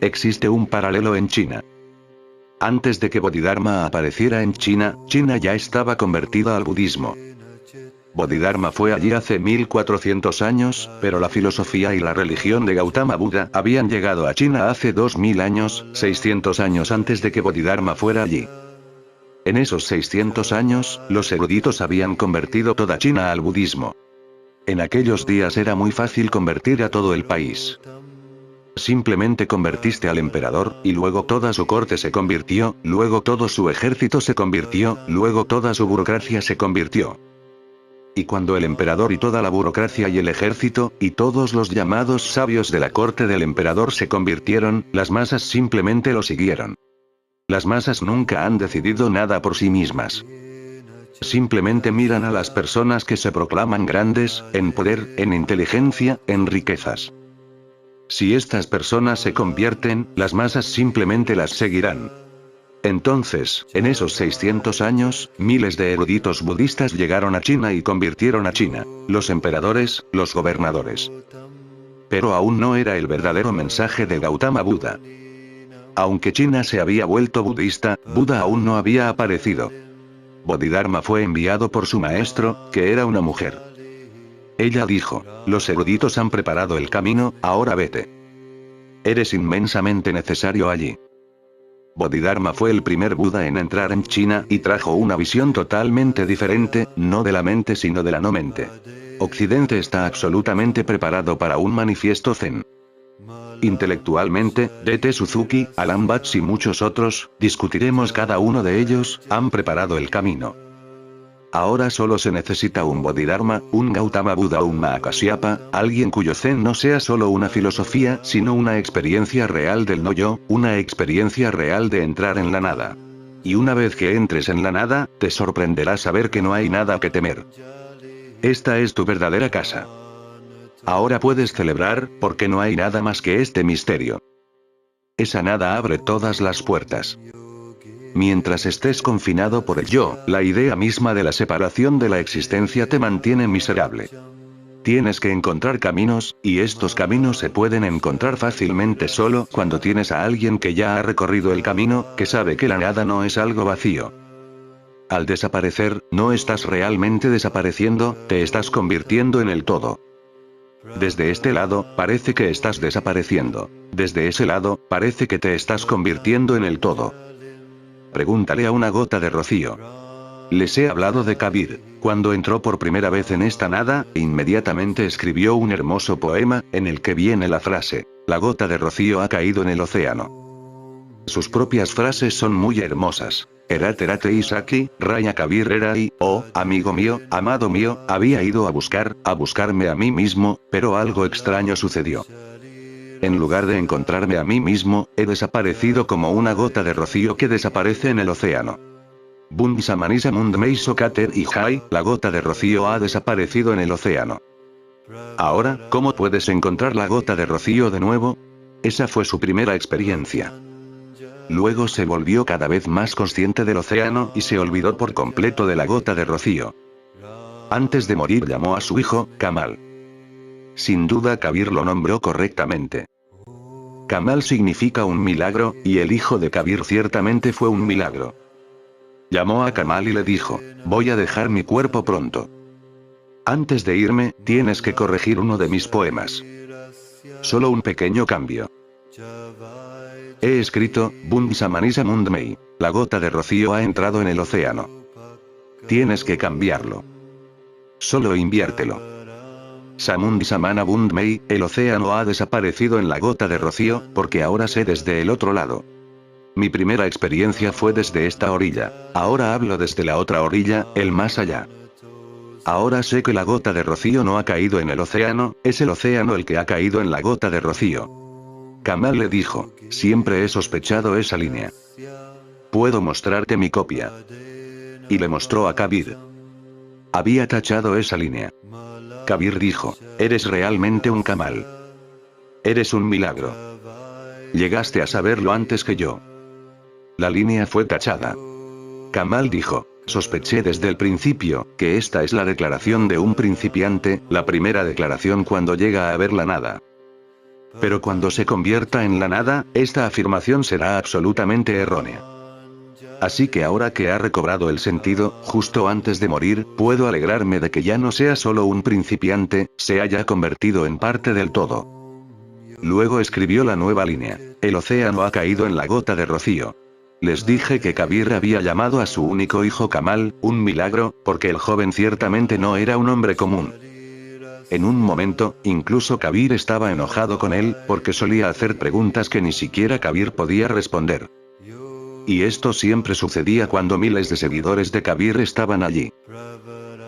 Existe un paralelo en China. Antes de que Bodhidharma apareciera en China, China ya estaba convertida al budismo. Bodhidharma fue allí hace 1400 años, pero la filosofía y la religión de Gautama Buda habían llegado a China hace 2000 años, 600 años antes de que Bodhidharma fuera allí. En esos 600 años, los eruditos habían convertido toda China al budismo. En aquellos días era muy fácil convertir a todo el país. Simplemente convertiste al emperador, y luego toda su corte se convirtió, luego todo su ejército se convirtió, luego toda su burocracia se convirtió. Y cuando el emperador y toda la burocracia y el ejército, y todos los llamados sabios de la corte del emperador se convirtieron, las masas simplemente lo siguieron. Las masas nunca han decidido nada por sí mismas. Simplemente miran a las personas que se proclaman grandes, en poder, en inteligencia, en riquezas. Si estas personas se convierten, las masas simplemente las seguirán. Entonces, en esos 600 años, miles de eruditos budistas llegaron a China y convirtieron a China, los emperadores, los gobernadores. Pero aún no era el verdadero mensaje de Gautama Buda. Aunque China se había vuelto budista, Buda aún no había aparecido. Bodhidharma fue enviado por su maestro, que era una mujer. Ella dijo: los eruditos han preparado el camino, ahora vete. Eres inmensamente necesario allí. Bodhidharma fue el primer Buda en entrar en China y trajo una visión totalmente diferente, no de la mente sino de la no mente. Occidente está absolutamente preparado para un manifiesto zen. Intelectualmente, D.T. Suzuki, Alan Watts y muchos otros, discutiremos cada uno de ellos, han preparado el camino. Ahora solo se necesita un Bodhidharma, un Gautama Buda o un Mahakasyapa, alguien cuyo zen no sea solo una filosofía, sino una experiencia real del no-yo, una experiencia real de entrar en la nada. Y una vez que entres en la nada, te sorprenderá saber que no hay nada que temer. Esta es tu verdadera casa. Ahora puedes celebrar, porque no hay nada más que este misterio. Esa nada abre todas las puertas. Mientras estés confinado por el yo, la idea misma de la separación de la existencia te mantiene miserable. Tienes que encontrar caminos, y estos caminos se pueden encontrar fácilmente solo cuando tienes a alguien que ya ha recorrido el camino, que sabe que la nada no es algo vacío. Al desaparecer, no estás realmente desapareciendo, te estás convirtiendo en el todo. Desde este lado, parece que estás desapareciendo. Desde ese lado, parece que te estás convirtiendo en el todo. Pregúntale a una gota de rocío. Les he hablado de Kabir. Cuando entró por primera vez en esta nada, inmediatamente escribió un hermoso poema, en el que viene la frase: la gota de rocío ha caído en el océano. Sus propias frases son muy hermosas. Eraterate Isaki, Raya Kabir Erai, oh, amigo mío, amado mío, había ido a buscarme a mí mismo, pero algo extraño sucedió. En lugar de encontrarme a mí mismo, he desaparecido como una gota de rocío que desaparece en el océano. Bunsamanisa Mundmei Sokater y Hai, la gota de rocío ha desaparecido en el océano. Ahora, ¿cómo puedes encontrar la gota de rocío de nuevo? Esa fue su primera experiencia. Luego se volvió cada vez más consciente del océano y se olvidó por completo de la gota de rocío. Antes de morir llamó a su hijo, Kamal. Sin duda Kabir lo nombró correctamente. Kamal significa un milagro, y el hijo de Kabir ciertamente fue un milagro. Llamó a Kamal y le dijo: voy a dejar mi cuerpo pronto. Antes de irme, tienes que corregir uno de mis poemas. Solo un pequeño cambio. He escrito: Bunsamanisa Mundmei. La gota de rocío ha entrado en el océano. Tienes que cambiarlo. Solo inviértelo. Samundi Samana Bundmei, el océano ha desaparecido en la gota de rocío, porque ahora sé desde el otro lado. Mi primera experiencia fue desde esta orilla. Ahora hablo desde la otra orilla, el más allá. Ahora sé que la gota de rocío no ha caído en el océano, es el océano el que ha caído en la gota de rocío. Kamal le dijo: siempre he sospechado esa línea. Puedo mostrarte mi copia. Y le mostró a Kabir. Había tachado esa línea. Kabir dijo: eres realmente un Kamal. Eres un milagro. Llegaste a saberlo antes que yo. La línea fue tachada. Kamal dijo, sospeché desde el principio, que esta es la declaración de un principiante, la primera declaración cuando llega a ver la nada. Pero cuando se convierta en la nada, esta afirmación será absolutamente errónea. Así que ahora que ha recobrado el sentido, justo antes de morir, puedo alegrarme de que ya no sea solo un principiante, se haya convertido en parte del todo. Luego escribió la nueva línea. El océano ha caído en la gota de rocío. Les dije que Kabir había llamado a su único hijo Kamal, un milagro, porque el joven ciertamente no era un hombre común. En un momento, incluso Kabir estaba enojado con él, porque solía hacer preguntas que ni siquiera Kabir podía responder. Y esto siempre sucedía cuando miles de seguidores de Kabir estaban allí.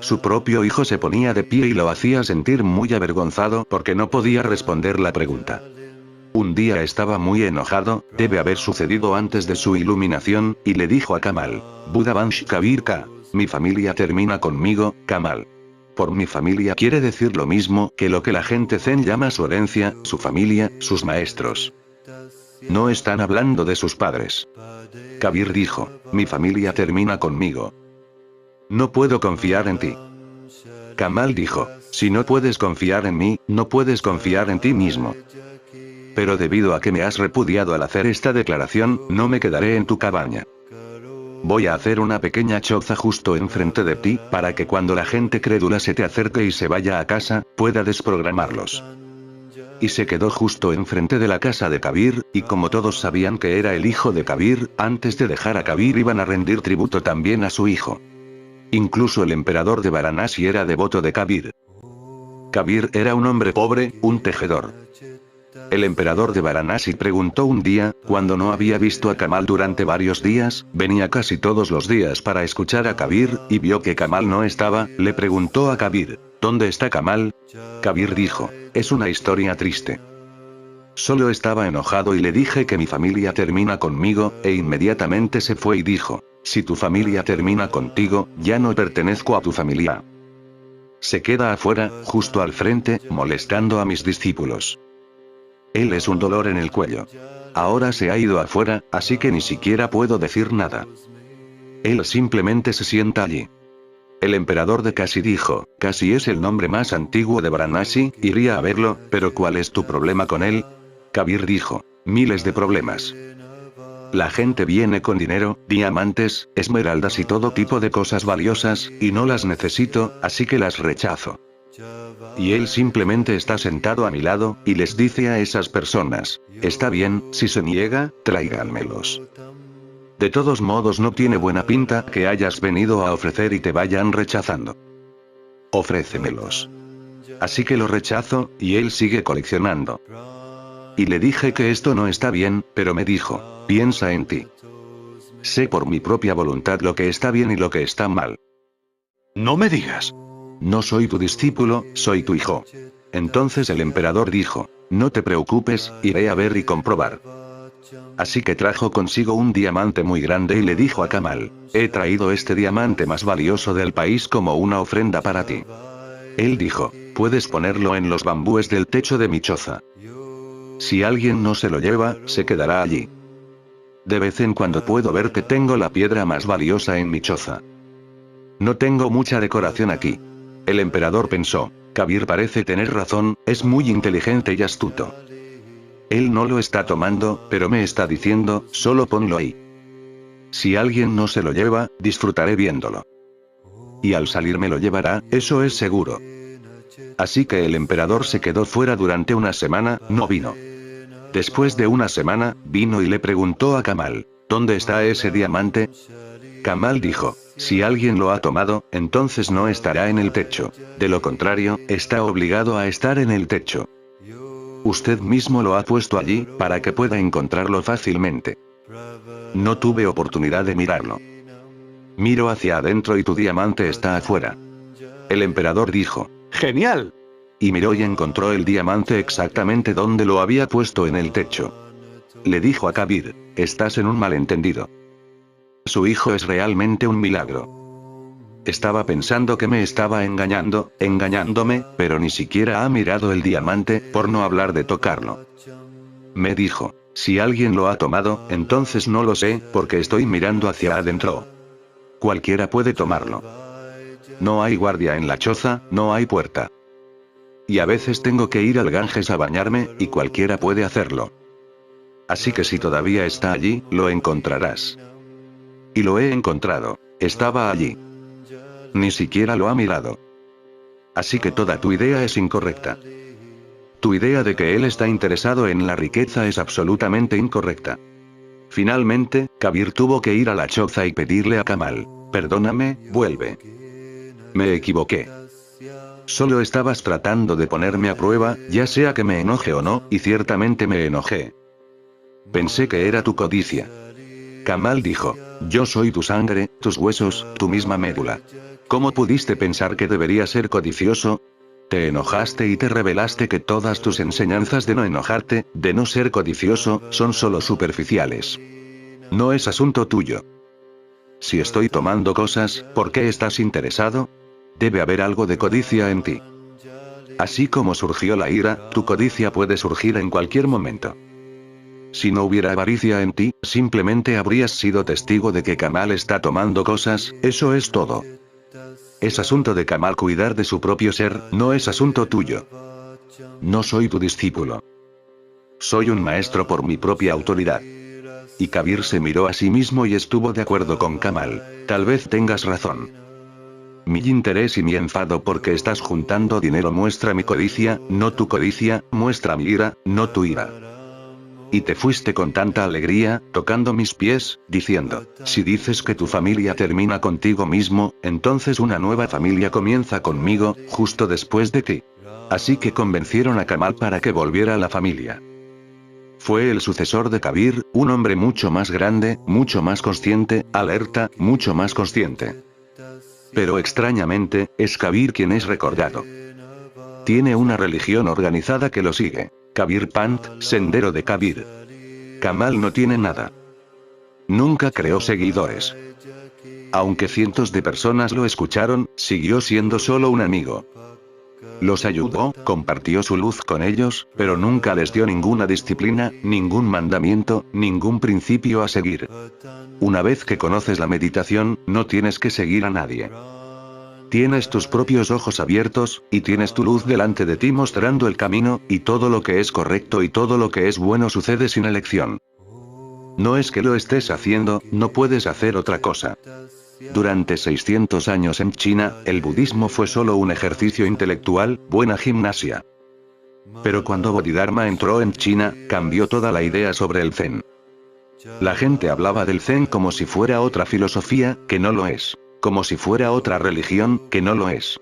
Su propio hijo se ponía de pie y lo hacía sentir muy avergonzado porque no podía responder la pregunta. Un día estaba muy enojado, debe haber sucedido antes de su iluminación, y le dijo a Kamal, Buda Vansh Kabir Ka, mi familia termina conmigo, Kamal. Por mi familia quiere decir lo mismo que lo que la gente zen llama su herencia, su familia, sus maestros. No están hablando de sus padres. Kabir dijo, mi familia termina conmigo. No puedo confiar en ti. Kamal dijo, si no puedes confiar en mí, no puedes confiar en ti mismo. Pero debido a que me has repudiado al hacer esta declaración, no me quedaré en tu cabaña. Voy a hacer una pequeña choza justo enfrente de ti, para que cuando la gente crédula se te acerque y se vaya a casa, pueda desprogramarlos. Y se quedó justo enfrente de la casa de Kabir, y como todos sabían que era el hijo de Kabir, antes de dejar a Kabir iban a rendir tributo también a su hijo. Incluso el emperador de Varanasi era devoto de Kabir. Kabir era un hombre pobre, un tejedor. El emperador de Varanasi preguntó un día, cuando no había visto a Kamal durante varios días, venía casi todos los días para escuchar a Kabir, y vio que Kamal no estaba, le preguntó a Kabir, ¿dónde está Kamal? Kabir dijo, es una historia triste. Solo estaba enojado y le dije que mi familia termina conmigo, e inmediatamente se fue y dijo, si tu familia termina contigo, ya no pertenezco a tu familia. Se queda afuera, justo al frente, molestando a mis discípulos. Él es un dolor en el cuello. Ahora se ha ido afuera, así que ni siquiera puedo decir nada. Él simplemente se sienta allí. El emperador de Kashi dijo, Kashi es el nombre más antiguo de Varanasi, iría a verlo, pero ¿cuál es tu problema con él? Kabir dijo, miles de problemas. La gente viene con dinero, diamantes, esmeraldas y todo tipo de cosas valiosas, y no las necesito, así que las rechazo. Y él simplemente está sentado a mi lado, y les dice a esas personas, está bien, si se niega, tráiganmelos. De todos modos no tiene buena pinta que hayas venido a ofrecer y te vayan rechazando. Ofrécemelos. Así que lo rechazo, y él sigue coleccionando. Y le dije que esto no está bien, pero me dijo, piensa en ti. Sé por mi propia voluntad lo que está bien y lo que está mal. No me digas. No soy tu discípulo, soy tu hijo. Entonces el emperador dijo, no te preocupes, iré a ver y comprobar. Así que trajo consigo un diamante muy grande y le dijo a Kamal, he traído este diamante más valioso del país como una ofrenda para ti. Él dijo, puedes ponerlo en los bambúes del techo de mi choza. Si alguien no se lo lleva, se quedará allí. De vez en cuando puedo ver que tengo la piedra más valiosa en mi choza. No tengo mucha decoración aquí. El emperador pensó, Kabir parece tener razón, es muy inteligente y astuto. Él no lo está tomando, pero me está diciendo, solo ponlo ahí. Si alguien no se lo lleva, disfrutaré viéndolo. Y al salir me lo llevará, eso es seguro. Así que el emperador se quedó fuera durante una semana, no vino. Después de una semana, vino y le preguntó a Kamal, ¿dónde está ese diamante? Kamal dijo, si alguien lo ha tomado, entonces no estará en el techo. De lo contrario, está obligado a estar en el techo. Usted mismo lo ha puesto allí, para que pueda encontrarlo fácilmente. No tuve oportunidad de mirarlo. Miro hacia adentro y tu diamante está afuera. El emperador dijo, ¡genial! Y miró y encontró el diamante exactamente donde lo había puesto en el techo. Le dijo a Kabir, estás en un malentendido. Su hijo es realmente un milagro. Estaba pensando que me estaba engañándome, pero ni siquiera ha mirado el diamante, por no hablar de tocarlo. Me dijo, Si alguien lo ha tomado, entonces no lo sé, porque estoy mirando hacia adentro. Cualquiera puede tomarlo. No hay guardia en la choza, no hay puerta. Y a veces tengo que ir al Ganges a bañarme, y cualquiera puede hacerlo. Así que si todavía está allí, lo encontrarás. Y lo he encontrado. Estaba allí. Ni siquiera lo ha mirado. Así que toda tu idea es incorrecta. Tu idea de que él está interesado en la riqueza es absolutamente incorrecta. Finalmente, Kabir tuvo que ir a la choza y pedirle a Kamal: perdóname, vuelve. Me equivoqué. Solo estabas tratando de ponerme a prueba, ya sea que me enoje o no, y ciertamente me enojé. Pensé que era tu codicia. Kamal dijo: yo soy tu sangre, tus huesos, tu misma médula. ¿Cómo pudiste pensar que debería ser codicioso? Te enojaste y te revelaste que todas tus enseñanzas de no enojarte, de no ser codicioso, son solo superficiales. No es asunto tuyo. Si estoy tomando cosas, ¿por qué estás interesado? Debe haber algo de codicia en ti. Así como surgió la ira, tu codicia puede surgir en cualquier momento. Si no hubiera avaricia en ti, simplemente habrías sido testigo de que Kamal está tomando cosas, eso es todo. Es asunto de Kamal cuidar de su propio ser, no es asunto tuyo. No soy tu discípulo. Soy un maestro por mi propia autoridad. Y Kabir se miró a sí mismo y estuvo de acuerdo con Kamal. Tal vez tengas razón. Mi interés y mi enfado porque estás juntando dinero muestra mi codicia, no tu codicia, muestra mi ira, no tu ira. Y te fuiste con tanta alegría, tocando mis pies, diciendo: si dices que tu familia termina contigo mismo, entonces una nueva familia comienza conmigo, justo después de ti. Así que convencieron a Kamal para que volviera a la familia. Fue el sucesor de Kabir, un hombre mucho más grande, mucho más consciente, alerta, mucho más consciente. Pero extrañamente, es Kabir quien es recordado. Tiene una religión organizada que lo sigue. Kabir Pant, Sendero de Kabir. Kamal no tiene nada. Nunca creó seguidores. Aunque cientos de personas lo escucharon, siguió siendo solo un amigo. Los ayudó, compartió su luz con ellos, pero nunca les dio ninguna disciplina, ningún mandamiento, ningún principio a seguir. Una vez que conoces la meditación, no tienes que seguir a nadie. Tienes tus propios ojos abiertos, y tienes tu luz delante de ti mostrando el camino, y todo lo que es correcto y todo lo que es bueno sucede sin elección. No es que lo estés haciendo, no puedes hacer otra cosa. Durante 600 años en China, el budismo fue solo un ejercicio intelectual, buena gimnasia. Pero cuando Bodhidharma entró en China, cambió toda la idea sobre el Zen. La gente hablaba del Zen como si fuera otra filosofía, que no lo es. Como si fuera otra religión, que no lo es.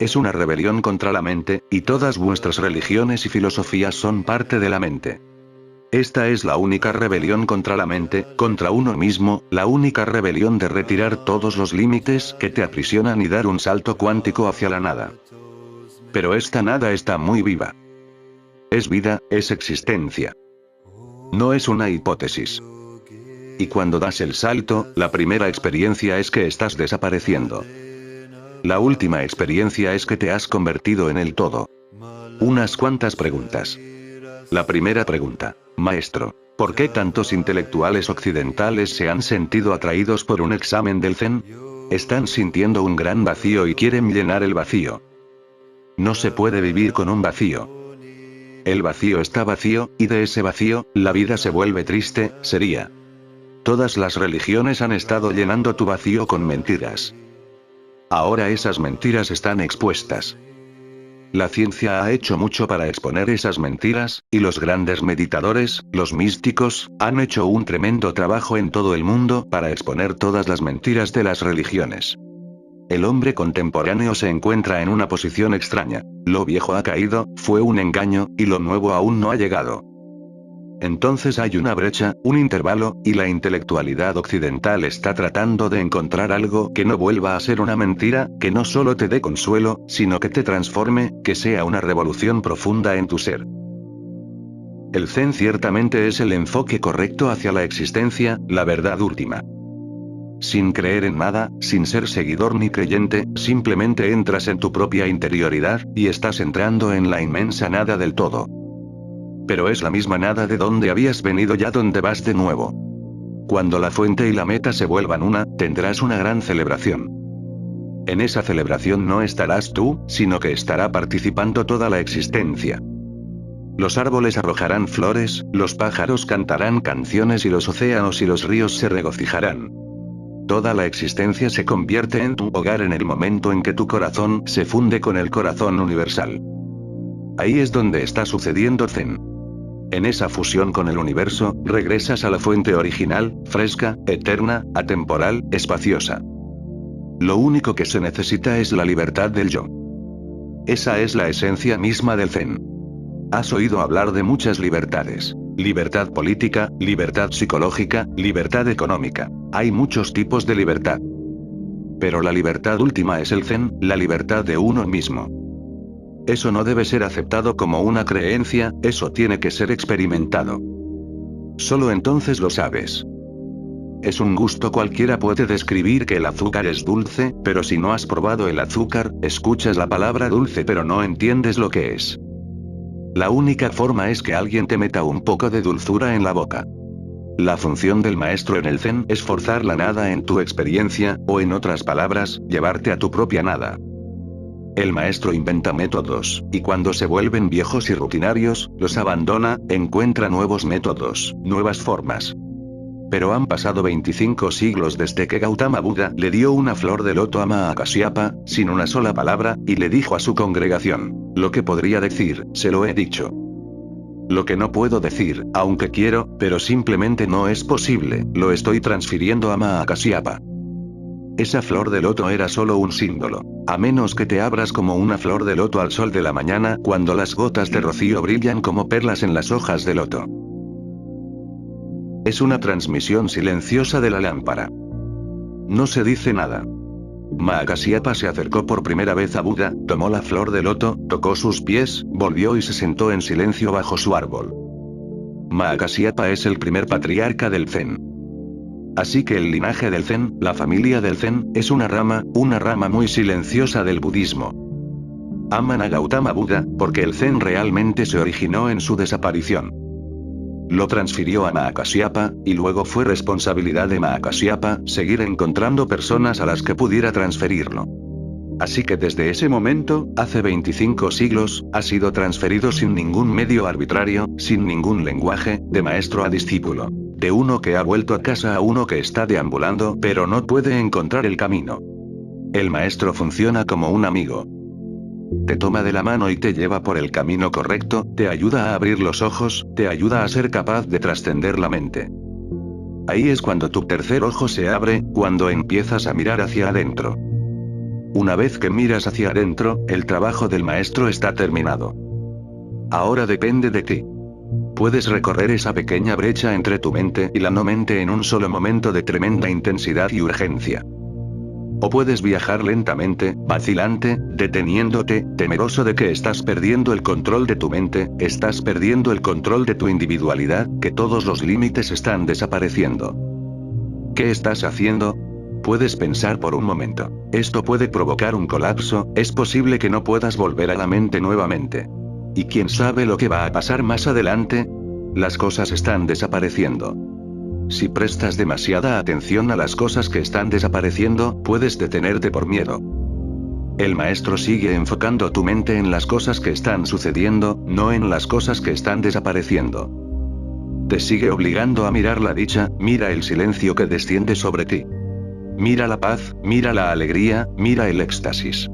Es una rebelión contra la mente, y todas vuestras religiones y filosofías son parte de la mente. Esta es la única rebelión contra la mente, contra uno mismo, la única rebelión de retirar todos los límites que te aprisionan y dar un salto cuántico hacia la nada. Pero esta nada está muy viva. Es vida, es existencia. No es una hipótesis. Y cuando das el salto, la primera experiencia es que estás desapareciendo. La última experiencia es que te has convertido en el todo. Unas cuantas preguntas. La primera pregunta: maestro, ¿por qué tantos intelectuales occidentales se han sentido atraídos por un examen del Zen? Están sintiendo un gran vacío y quieren llenar el vacío. No se puede vivir con un vacío. El vacío está vacío, y de ese vacío, la vida se vuelve triste, sería. Todas las religiones han estado llenando tu vacío con mentiras. Ahora esas mentiras están expuestas. La ciencia ha hecho mucho para exponer esas mentiras, y los grandes meditadores, los místicos, han hecho un tremendo trabajo en todo el mundo para exponer todas las mentiras de las religiones. El hombre contemporáneo se encuentra en una posición extraña. Lo viejo ha caído, fue un engaño, y lo nuevo aún no ha llegado. Entonces hay una brecha, un intervalo, y la intelectualidad occidental está tratando de encontrar algo que no vuelva a ser una mentira, que no solo te dé consuelo, sino que te transforme, que sea una revolución profunda en tu ser. El Zen ciertamente es el enfoque correcto hacia la existencia, la verdad última. Sin creer en nada, sin ser seguidor ni creyente, simplemente entras en tu propia interioridad, y estás entrando en la inmensa nada del todo. Pero es la misma nada de donde habías venido y a donde vas de nuevo. Cuando la fuente y la meta se vuelvan una, tendrás una gran celebración. En esa celebración no estarás tú, sino que estará participando toda la existencia. Los árboles arrojarán flores, los pájaros cantarán canciones y los océanos y los ríos se regocijarán. Toda la existencia se convierte en tu hogar en el momento en que tu corazón se funde con el corazón universal. Ahí es donde está sucediendo Zen. En esa fusión con el universo, regresas a la fuente original, fresca, eterna, atemporal, espaciosa. Lo único que se necesita es la libertad del yo. Esa es la esencia misma del Zen. Has oído hablar de muchas libertades. Libertad política, libertad psicológica, libertad económica. Hay muchos tipos de libertad. Pero la libertad última es el Zen, la libertad de uno mismo. Eso no debe ser aceptado como una creencia, eso tiene que ser experimentado. Solo entonces lo sabes. Es un gusto, cualquiera puede describir que el azúcar es dulce, pero si no has probado el azúcar, escuchas la palabra dulce pero no entiendes lo que es. La única forma es que alguien te meta un poco de dulzura en la boca. La función del maestro en el Zen es forzar la nada en tu experiencia, o en otras palabras, llevarte a tu propia nada. El maestro inventa métodos, y cuando se vuelven viejos y rutinarios, los abandona, encuentra nuevos métodos, nuevas formas. Pero han pasado 25 siglos desde que Gautama Buda le dio una flor de loto a Mahakasyapa, sin una sola palabra, y le dijo a su congregación: lo que podría decir, se lo he dicho. Lo que no puedo decir, aunque quiero, pero simplemente no es posible, lo estoy transfiriendo a Mahakasyapa. Esa flor de loto era solo un símbolo. A menos que te abras como una flor de loto al sol de la mañana, cuando las gotas de rocío brillan como perlas en las hojas de loto. Es una transmisión silenciosa de la lámpara. No se dice nada. Mahakasyapa se acercó por primera vez a Buda, tomó la flor de loto, tocó sus pies, volvió y se sentó en silencio bajo su árbol. Mahakasyapa es el primer patriarca del Zen. Así que el linaje del Zen, la familia del Zen, es una rama muy silenciosa del budismo. Aman a Gautama Buda, porque el Zen realmente se originó en su desaparición. Lo transfirió a Mahakasyapa, y luego fue responsabilidad de Mahakasyapa seguir encontrando personas a las que pudiera transferirlo. Así que desde ese momento, hace 25 siglos, ha sido transferido sin ningún medio arbitrario, sin ningún lenguaje, de maestro a discípulo. De uno que ha vuelto a casa a uno que está deambulando pero no puede encontrar el camino. El maestro funciona como un amigo. Te toma de la mano y te lleva por el camino correcto, te ayuda a abrir los ojos, te ayuda a ser capaz de trascender la mente. Ahí es cuando tu tercer ojo se abre, cuando empiezas a mirar hacia adentro. Una vez que miras hacia adentro, el trabajo del maestro está terminado. Ahora depende de ti. Puedes recorrer esa pequeña brecha entre tu mente y la no mente en un solo momento de tremenda intensidad y urgencia. O puedes viajar lentamente, vacilante, deteniéndote, temeroso de que estás perdiendo el control de tu mente, estás perdiendo el control de tu individualidad, que todos los límites están desapareciendo. ¿Qué estás haciendo? Puedes pensar por un momento. Esto puede provocar un colapso, es posible que no puedas volver a la mente nuevamente. ¿Y quién sabe lo que va a pasar más adelante? Las cosas están desapareciendo. Si prestas demasiada atención a las cosas que están desapareciendo, puedes detenerte por miedo. El maestro sigue enfocando tu mente en las cosas que están sucediendo, no en las cosas que están desapareciendo. Te sigue obligando a mirar la dicha, mira el silencio que desciende sobre ti. Mira la paz, mira la alegría, mira el éxtasis.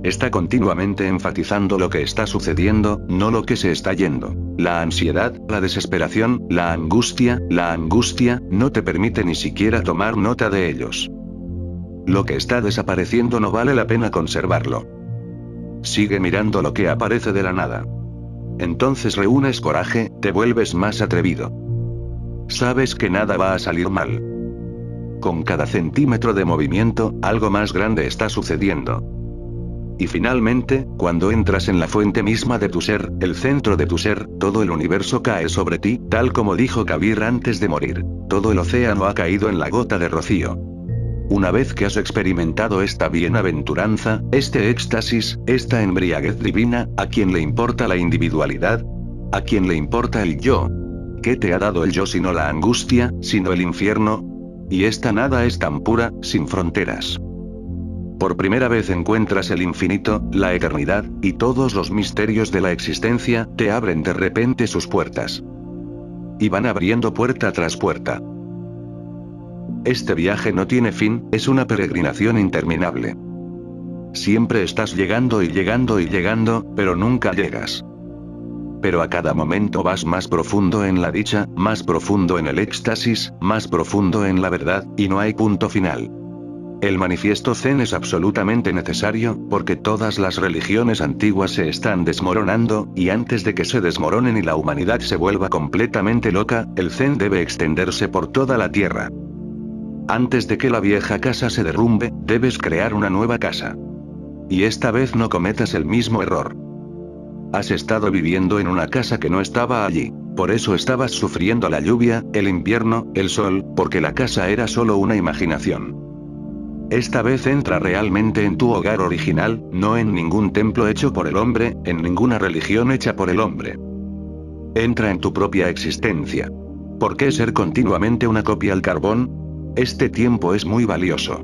Está continuamente enfatizando lo que está sucediendo, no lo que se está yendo. La ansiedad, la desesperación, la angustia, no te permite ni siquiera tomar nota de ellos. Lo que está desapareciendo no vale la pena conservarlo. Sigue mirando lo que aparece de la nada. Entonces reúnes coraje, te vuelves más atrevido. Sabes que nada va a salir mal. Con cada centímetro de movimiento, algo más grande está sucediendo. Y finalmente, cuando entras en la fuente misma de tu ser, el centro de tu ser, todo el universo cae sobre ti, tal como dijo Kabir antes de morir. Todo el océano ha caído en la gota de rocío. Una vez que has experimentado esta bienaventuranza, este éxtasis, esta embriaguez divina, ¿a quién le importa la individualidad? ¿A quién le importa el yo? ¿Qué te ha dado el yo sino la angustia, sino el infierno? Y esta nada es tan pura, sin fronteras. Por primera vez encuentras el infinito, la eternidad, y todos los misterios de la existencia, te abren de repente sus puertas. Y van abriendo puerta tras puerta. Este viaje no tiene fin, es una peregrinación interminable. Siempre estás llegando y llegando y llegando, pero nunca llegas. Pero a cada momento vas más profundo en la dicha, más profundo en el éxtasis, más profundo en la verdad, y no hay punto final. El manifiesto Zen es absolutamente necesario, porque todas las religiones antiguas se están desmoronando, y antes de que se desmoronen y la humanidad se vuelva completamente loca, el Zen debe extenderse por toda la tierra. Antes de que la vieja casa se derrumbe, debes crear una nueva casa. Y esta vez no cometas el mismo error. Has estado viviendo en una casa que no estaba allí. Por eso estabas sufriendo la lluvia, el invierno, el sol, porque la casa era solo una imaginación. Esta vez entra realmente en tu hogar original, no en ningún templo hecho por el hombre, en ninguna religión hecha por el hombre. Entra en tu propia existencia. ¿Por qué ser continuamente una copia al carbón? Este tiempo es muy valioso.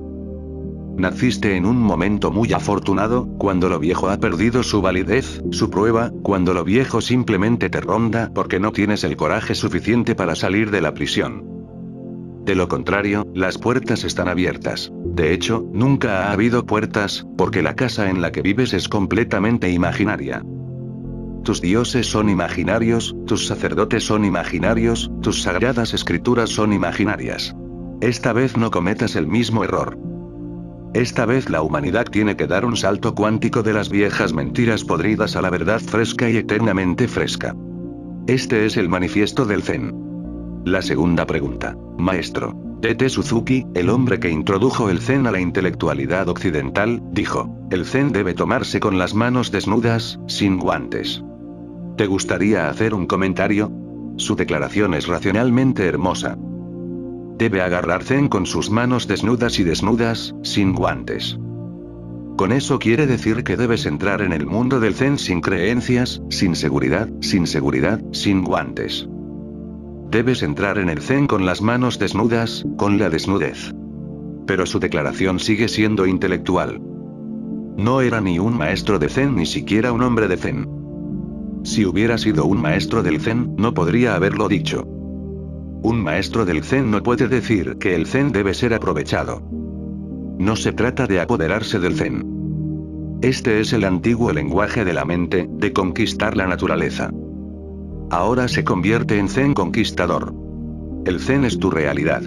Naciste en un momento muy afortunado, cuando lo viejo ha perdido su validez, su prueba, cuando lo viejo simplemente te ronda porque no tienes el coraje suficiente para salir de la prisión. De lo contrario, las puertas están abiertas. De hecho, nunca ha habido puertas, porque la casa en la que vives es completamente imaginaria. Tus dioses son imaginarios, tus sacerdotes son imaginarios, tus sagradas escrituras son imaginarias. Esta vez no cometas el mismo error. Esta vez la humanidad tiene que dar un salto cuántico de las viejas mentiras podridas a la verdad fresca y eternamente fresca. Este es el manifiesto del Zen. La segunda pregunta. Maestro. D.T. Suzuki, el hombre que introdujo el Zen a la intelectualidad occidental, dijo, el Zen debe tomarse con las manos desnudas, sin guantes. ¿Te gustaría hacer un comentario? Su declaración es racionalmente hermosa. Debe agarrar Zen con sus manos desnudas y desnudas, sin guantes. Con eso quiere decir que debes entrar en el mundo del Zen sin creencias, sin seguridad, sin guantes. Debes entrar en el Zen con las manos desnudas, con la desnudez. Pero su declaración sigue siendo intelectual. No era ni un maestro de Zen ni siquiera un hombre de Zen. Si hubiera sido un maestro del Zen, no podría haberlo dicho. Un maestro del Zen no puede decir que el Zen debe ser aprovechado. No se trata de apoderarse del Zen. Este es el antiguo lenguaje de la mente, de conquistar la naturaleza. Ahora se convierte en Zen conquistador. El Zen es tu realidad.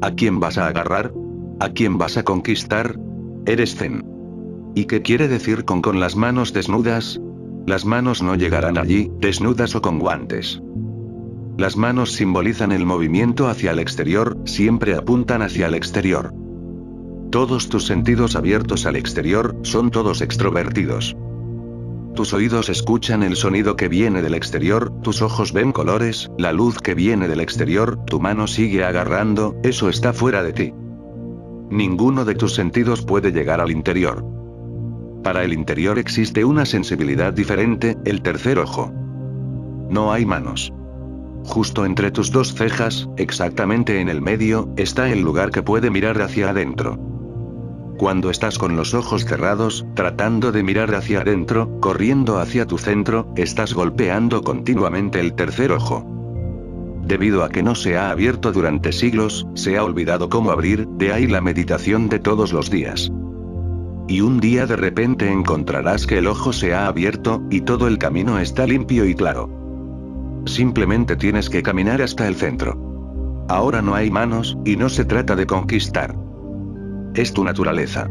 ¿A quién vas a agarrar? ¿A quién vas a conquistar? Eres Zen. ¿Y qué quiere decir con las manos desnudas? Las manos no llegarán allí, desnudas o con guantes. Las manos simbolizan el movimiento hacia el exterior, siempre apuntan hacia el exterior. Todos tus sentidos abiertos al exterior, son todos extrovertidos. Tus oídos escuchan el sonido que viene del exterior, tus ojos ven colores, la luz que viene del exterior, tu mano sigue agarrando, eso está fuera de ti. Ninguno de tus sentidos puede llegar al interior. Para el interior existe una sensibilidad diferente, el tercer ojo. No hay manos. Justo entre tus dos cejas, exactamente en el medio, está el lugar que puede mirar hacia adentro. Cuando estás con los ojos cerrados, tratando de mirar hacia adentro, corriendo hacia tu centro, estás golpeando continuamente el tercer ojo. Debido a que no se ha abierto durante siglos, se ha olvidado cómo abrir, de ahí la meditación de todos los días. Y un día de repente encontrarás que el ojo se ha abierto, y todo el camino está limpio y claro. Simplemente tienes que caminar hasta el centro. Ahora no hay manos, y no se trata de conquistar. Es tu naturaleza.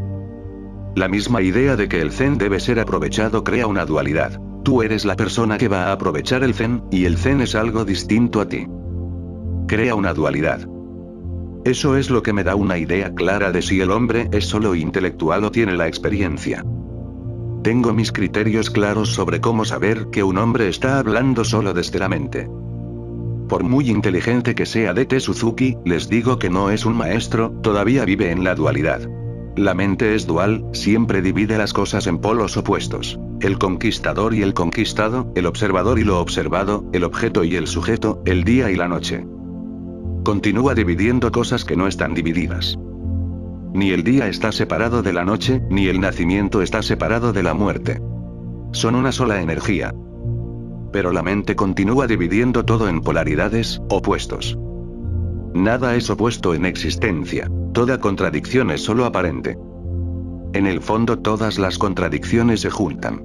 La misma idea de que el Zen debe ser aprovechado crea una dualidad. Tú eres la persona que va a aprovechar el Zen, y el Zen es algo distinto a ti. Crea una dualidad. Eso es lo que me da una idea clara de si el hombre es solo intelectual o tiene la experiencia. Tengo mis criterios claros sobre cómo saber que un hombre está hablando solo desde la mente. Por muy inteligente que sea D.T. Suzuki, les digo que no es un maestro, todavía vive en la dualidad. La mente es dual, siempre divide las cosas en polos opuestos. El conquistador y el conquistado, el observador y lo observado, el objeto y el sujeto, el día y la noche. Continúa dividiendo cosas que no están divididas. Ni el día está separado de la noche, ni el nacimiento está separado de la muerte. Son una sola energía. Pero la mente continúa dividiendo todo en polaridades, opuestos. Nada es opuesto en existencia. Toda contradicción es solo aparente. En el fondo todas las contradicciones se juntan.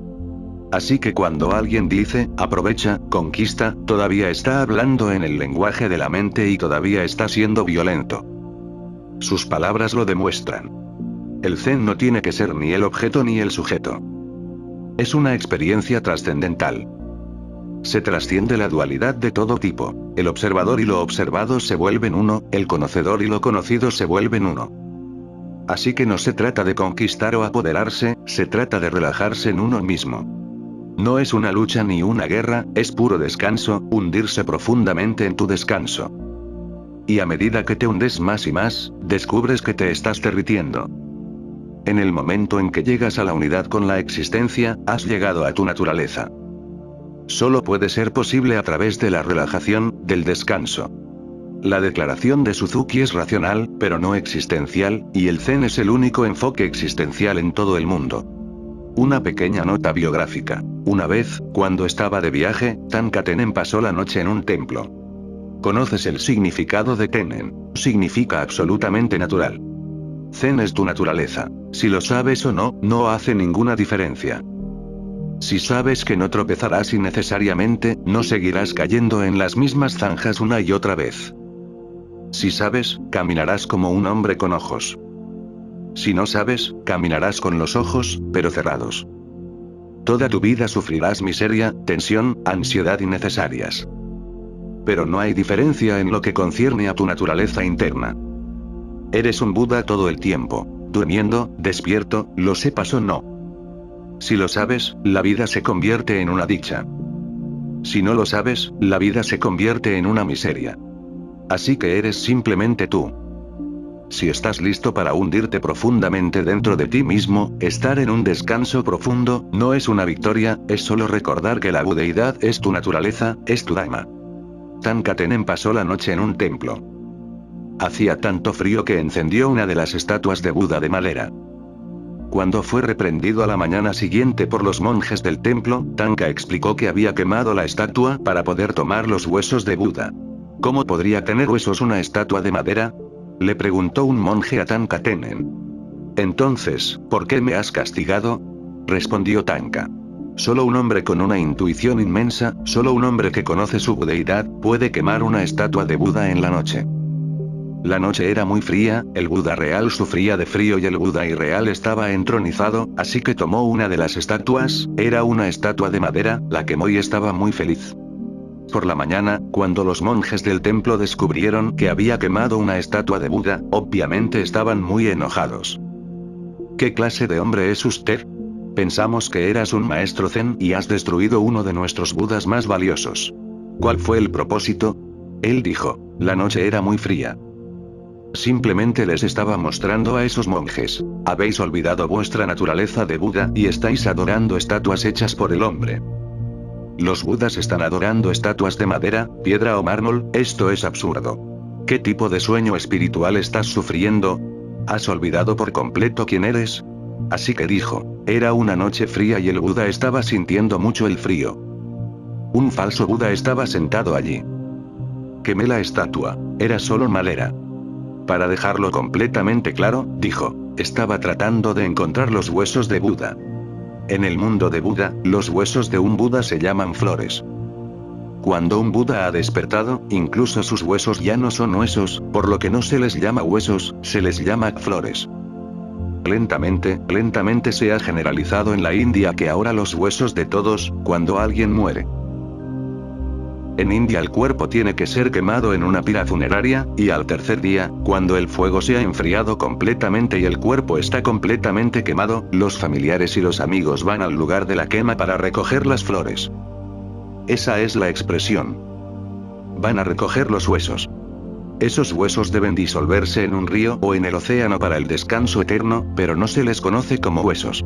Así que cuando alguien dice, aprovecha, conquista, todavía está hablando en el lenguaje de la mente y todavía está siendo violento. Sus palabras lo demuestran. El Zen no tiene que ser ni el objeto ni el sujeto. Es una experiencia trascendental. Se trasciende la dualidad de todo tipo. El observador y lo observado se vuelven uno, el conocedor y lo conocido se vuelven uno. Así que no se trata de conquistar o apoderarse, se trata de relajarse en uno mismo. No es una lucha ni una guerra, es puro descanso, hundirse profundamente en tu descanso. Y a medida que te hundes más y más, descubres que te estás derritiendo. En el momento en que llegas a la unidad con la existencia, has llegado a tu naturaleza. Solo puede ser posible a través de la relajación, del descanso. La declaración de Suzuki es racional, pero no existencial, y el Zen es el único enfoque existencial en todo el mundo. Una pequeña nota biográfica. Una vez, cuando estaba de viaje, Tanka Tenen pasó la noche en un templo. ¿Conoces el significado de Tenen? Significa absolutamente natural. Zen es tu naturaleza. Si lo sabes o no, no hace ninguna diferencia. Si sabes que no tropezarás innecesariamente, no seguirás cayendo en las mismas zanjas una y otra vez. Si sabes, caminarás como un hombre con ojos. Si no sabes, caminarás con los ojos, pero cerrados. Toda tu vida sufrirás miseria, tensión, ansiedad innecesarias. Pero no hay diferencia en lo que concierne a tu naturaleza interna. Eres un Buda todo el tiempo, durmiendo, despierto, lo sepas o no. Si lo sabes, la vida se convierte en una dicha. Si no lo sabes, la vida se convierte en una miseria. Así que eres simplemente tú. Si estás listo para hundirte profundamente dentro de ti mismo, estar en un descanso profundo, no es una victoria, es solo recordar que la budeidad es tu naturaleza, es tu Dharma. Tanka Tenen pasó la noche en un templo. Hacía tanto frío que encendió una de las estatuas de Buda de madera. Cuando fue reprendido a la mañana siguiente por los monjes del templo, Tanka explicó que había quemado la estatua para poder tomar los huesos de Buda. ¿Cómo podría tener huesos una estatua de madera? Le preguntó un monje a Tanka Tenen. Entonces, ¿por qué me has castigado? Respondió Tanka. Solo un hombre con una intuición inmensa, solo un hombre que conoce su budeidad, puede quemar una estatua de Buda en la noche. La noche era muy fría, el Buda real sufría de frío y el Buda irreal estaba entronizado, así que tomó una de las estatuas, era una estatua de madera, la quemó y estaba muy feliz. Por la mañana, cuando los monjes del templo descubrieron que había quemado una estatua de Buda, obviamente estaban muy enojados. ¿Qué clase de hombre es usted? Pensamos que eras un maestro Zen y has destruido uno de nuestros Budas más valiosos. ¿Cuál fue el propósito? Él dijo, la noche era muy fría. Simplemente les estaba mostrando a esos monjes. Habéis olvidado vuestra naturaleza de Buda y estáis adorando estatuas hechas por el hombre. Los Budas están adorando estatuas de madera, piedra o mármol, esto es absurdo. ¿Qué tipo de sueño espiritual estás sufriendo? ¿Has olvidado por completo quién eres? Así que dijo, era una noche fría y el Buda estaba sintiendo mucho el frío. Un falso Buda estaba sentado allí. Quemé la estatua, era solo madera. Para dejarlo completamente claro, dijo, estaba tratando de encontrar los huesos de Buda. En el mundo de Buda, los huesos de un Buda se llaman flores. Cuando un Buda ha despertado, incluso sus huesos ya no son huesos, por lo que no se les llama huesos, se les llama flores. Lentamente se ha generalizado en la India que ahora los huesos de todos, cuando alguien muere. En India el cuerpo tiene que ser quemado en una pira funeraria, y al tercer día, cuando el fuego se ha enfriado completamente y el cuerpo está completamente quemado, los familiares y los amigos van al lugar de la quema para recoger las flores. Esa es la expresión. Van a recoger los huesos. Esos huesos deben disolverse en un río o en el océano para el descanso eterno, pero no se les conoce como huesos.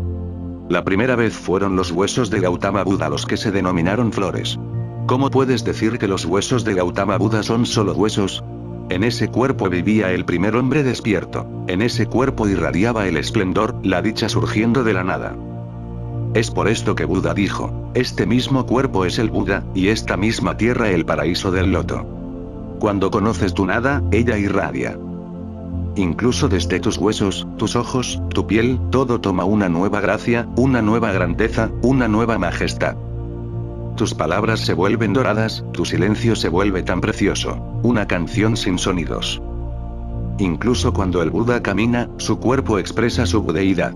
La primera vez fueron los huesos de Gautama Buda los que se denominaron flores. ¿Cómo puedes decir que los huesos de Gautama Buda son solo huesos? En ese cuerpo vivía el primer hombre despierto. En ese cuerpo irradiaba el esplendor, la dicha surgiendo de la nada. Es por esto que Buda dijo, este mismo cuerpo es el Buda, y esta misma tierra el paraíso del loto. Cuando conoces tu nada, ella irradia. Incluso desde tus huesos, tus ojos, tu piel, todo toma una nueva gracia, una nueva grandeza, una nueva majestad. Tus palabras se vuelven doradas, tu silencio se vuelve tan precioso, una canción sin sonidos. Incluso cuando el Buda camina, su cuerpo expresa su budeidad.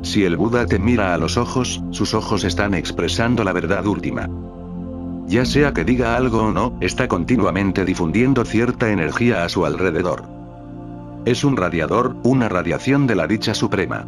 Si el Buda te mira a los ojos, sus ojos están expresando la verdad última. Ya sea que diga algo o no, está continuamente difundiendo cierta energía a su alrededor. Es un radiador, una radiación de la dicha suprema.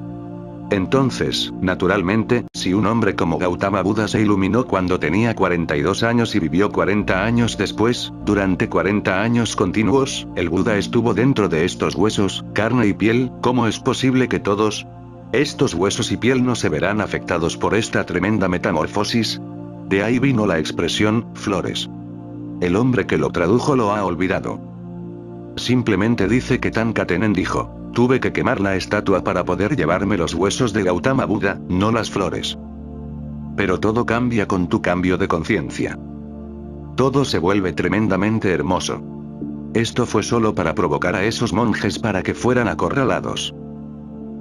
Entonces, naturalmente, si un hombre como Gautama Buda se iluminó cuando tenía 42 años y vivió 40 años después, durante 40 años continuos, el Buda estuvo dentro de estos huesos, carne y piel, ¿cómo es posible que todos estos huesos y piel no se verán afectados por esta tremenda metamorfosis? De ahí vino la expresión, flores. El hombre que lo tradujo lo ha olvidado. Simplemente dice que Tanka Tenen dijo, tuve que quemar la estatua para poder llevarme los huesos de Gautama Buda, no las flores. Pero todo cambia con tu cambio de conciencia. Todo se vuelve tremendamente hermoso. Esto fue solo para provocar a esos monjes para que fueran acorralados.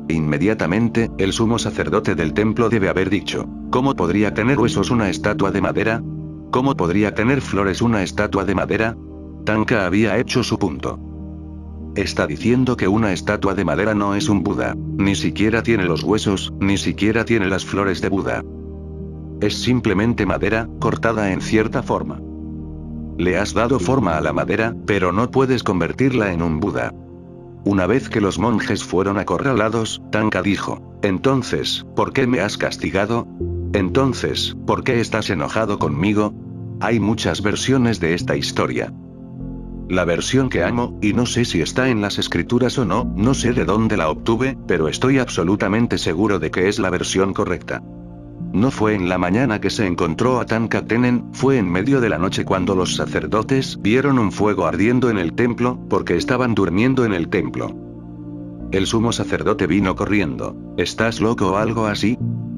Inmediatamente, el sumo sacerdote del templo debe haber dicho, ¿cómo podría tener huesos una estatua de madera? ¿Cómo podría tener flores una estatua de madera? Tanka había hecho su punto. Está diciendo que una estatua de madera no es un Buda, ni siquiera tiene los huesos, ni siquiera tiene las flores de Buda. Es simplemente madera, cortada en cierta forma. Le has dado forma a la madera, pero no puedes convertirla en un Buda. Una vez que los monjes fueron acorralados, Tanka dijo, entonces, ¿por qué me has castigado? Entonces, ¿por qué estás enojado conmigo? Hay muchas versiones de esta historia. La versión que amo, y no sé si está en las escrituras o no, no sé de dónde la obtuve, pero estoy absolutamente seguro de que es la versión correcta. No fue en la mañana que se encontró a Tanka Tenen, fue en medio de la noche cuando los sacerdotes vieron un fuego ardiendo en el templo, porque estaban durmiendo en el templo. El sumo sacerdote vino corriendo. ¿Estás loco o algo así?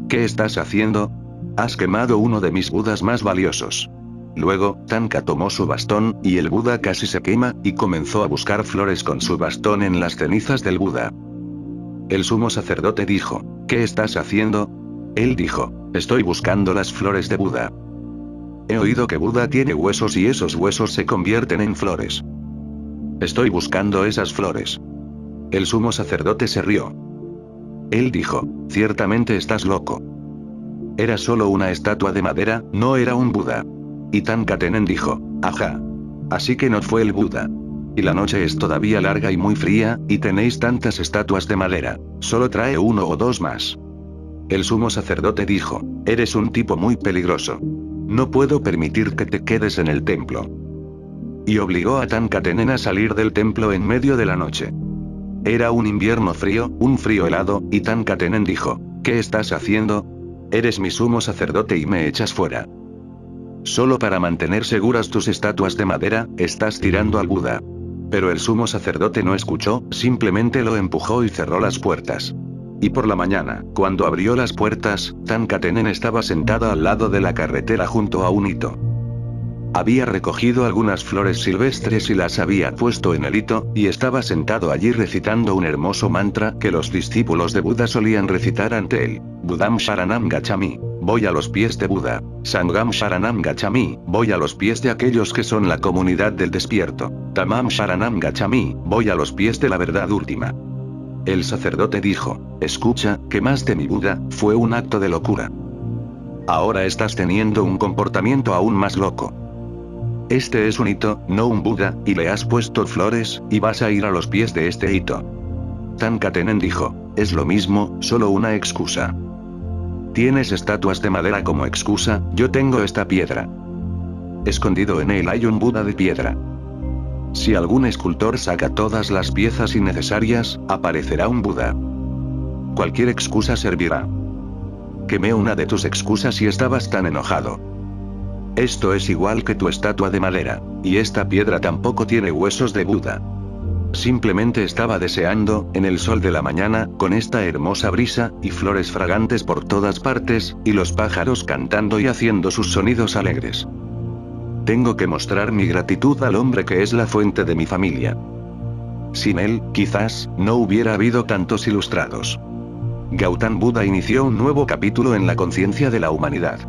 ¿Qué estás haciendo? Has quemado uno de mis Budas más valiosos. Luego, Tanka tomó su bastón, y el Buda casi se quema, y comenzó a buscar flores con su bastón en las cenizas del Buda. El sumo sacerdote dijo, ¿qué estás haciendo? Él dijo, estoy buscando las flores de Buda. He oído que Buda tiene huesos y esos huesos se convierten en flores. Estoy buscando esas flores. El sumo sacerdote se rió. Él dijo, ciertamente estás loco. Era solo una estatua de madera, no era un Buda. Y Tanka Tenen dijo, ajá. Así que no fue el Buda. Y la noche es todavía larga y muy fría, y tenéis tantas estatuas de madera. Solo trae uno o dos más. El sumo sacerdote dijo, eres un tipo muy peligroso. No puedo permitir que te quedes en el templo. Y obligó a Tanka Tenen a salir del templo en medio de la noche. Era un invierno frío, un frío helado, y Tanka Tenen dijo, ¿qué estás haciendo? Eres mi sumo sacerdote y me echas fuera. Solo para mantener seguras tus estatuas de madera, estás tirando al Buda. Pero el sumo sacerdote no escuchó, simplemente lo empujó y cerró las puertas. Y por la mañana, cuando abrió las puertas, Tanka Tenen estaba sentada al lado de la carretera junto a un hito. Había recogido algunas flores silvestres y las había puesto en el hito, y estaba sentado allí recitando un hermoso mantra que los discípulos de Buda solían recitar ante él. Budam Sharanam Gacchami. Voy a los pies de Buda. Sangam Sharanam Gacchami. Voy a los pies de aquellos que son la comunidad del despierto. Tamam Sharanam Gacchami. Voy a los pies de la verdad última. El sacerdote dijo, escucha, quemaste mi Buda, fue un acto de locura. Ahora estás teniendo un comportamiento aún más loco. Este es un hito, no un Buda, y le has puesto flores, y vas a ir a los pies de este hito. Tanka Tenen dijo, es lo mismo, solo una excusa. Tienes estatuas de madera como excusa, yo tengo esta piedra. Escondido en él hay un Buda de piedra. Si algún escultor saca todas las piezas innecesarias, aparecerá un Buda. Cualquier excusa servirá. Quemé una de tus excusas y estabas tan enojado. Esto es igual que tu estatua de madera, y esta piedra tampoco tiene huesos de Buda. Simplemente estaba deseando, en el sol de la mañana, con esta hermosa brisa, y flores fragantes por todas partes, y los pájaros cantando y haciendo sus sonidos alegres. Tengo que mostrar mi gratitud al hombre que es la fuente de mi familia. Sin él, quizás, no hubiera habido tantos ilustrados. Gautama Buda inició un nuevo capítulo en la conciencia de la humanidad.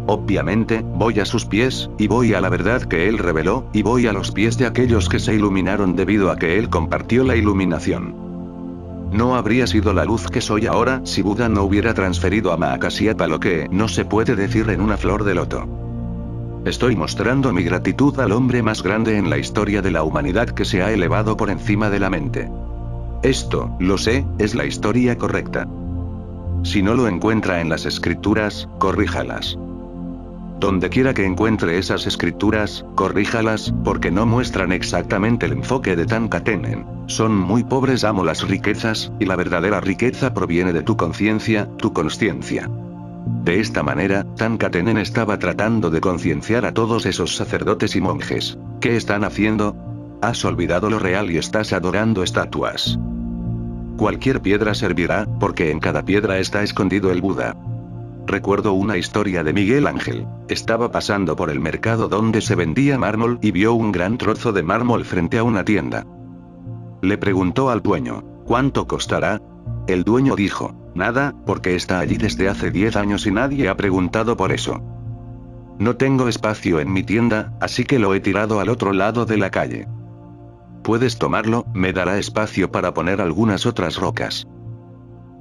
Obviamente, voy a sus pies, y voy a la verdad que él reveló, y voy a los pies de aquellos que se iluminaron debido a que él compartió la iluminación. No habría sido la luz que soy ahora si Buda no hubiera transferido a Mahakasyapa lo que no se puede decir en una flor de loto. Estoy mostrando mi gratitud al hombre más grande en la historia de la humanidad que se ha elevado por encima de la mente. Esto, lo sé, es la historia correcta. Si no lo encuentra en las escrituras, corríjalas. Donde quiera que encuentre esas escrituras, corríjalas, porque no muestran exactamente el enfoque de Tanka Tenen. Son muy pobres, amo las riquezas, y la verdadera riqueza proviene de tu conciencia, tu consciencia. De esta manera, Tanka Tenen estaba tratando de concienciar a todos esos sacerdotes y monjes. ¿Qué están haciendo? Has olvidado lo real y estás adorando estatuas. Cualquier piedra servirá, porque en cada piedra está escondido el Buda. Recuerdo una historia de Miguel Ángel. Estaba pasando por el mercado donde se vendía mármol y vio un gran trozo de mármol frente a una tienda. Le preguntó al dueño, ¿cuánto costará? El dueño dijo, nada, porque está allí desde hace 10 años y nadie ha preguntado por eso. No tengo espacio en mi tienda, así que lo he tirado al otro lado de la calle. Puedes tomarlo, me dará espacio para poner algunas otras rocas.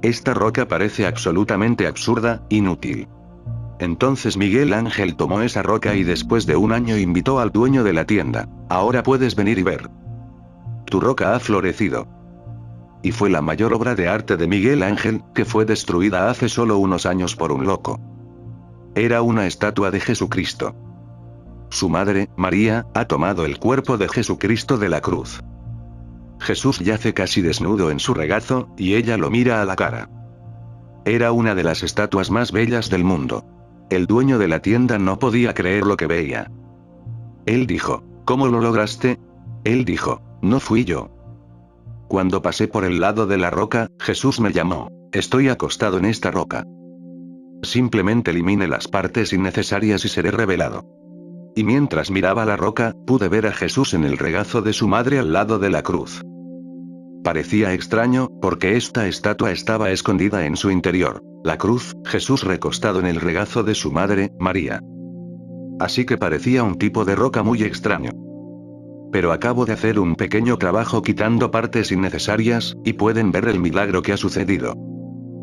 Esta roca parece absolutamente absurda, inútil. Entonces Miguel Ángel tomó esa roca y después de un año invitó al dueño de la tienda. Ahora puedes venir y ver. Tu roca ha florecido. Y fue la mayor obra de arte de Miguel Ángel, que fue destruida hace solo unos años por un loco. Era una estatua de Jesucristo. Su madre, María, ha tomado el cuerpo de Jesucristo de la cruz. Jesús yace casi desnudo en su regazo, y ella lo mira a la cara. Era una de las estatuas más bellas del mundo. El dueño de la tienda no podía creer lo que veía. Él dijo, ¿cómo lo lograste? Él dijo, no fui yo. Cuando pasé por el lado de la roca, Jesús me llamó. Estoy acostado en esta roca. Simplemente elimine las partes innecesarias y seré revelado. Y mientras miraba la roca, pude ver a Jesús en el regazo de su madre al lado de la cruz. Parecía extraño, porque esta estatua estaba escondida en su interior. La cruz, Jesús recostado en el regazo de su madre, María. Así que parecía un tipo de roca muy extraño. Pero acabo de hacer un pequeño trabajo quitando partes innecesarias, y pueden ver el milagro que ha sucedido.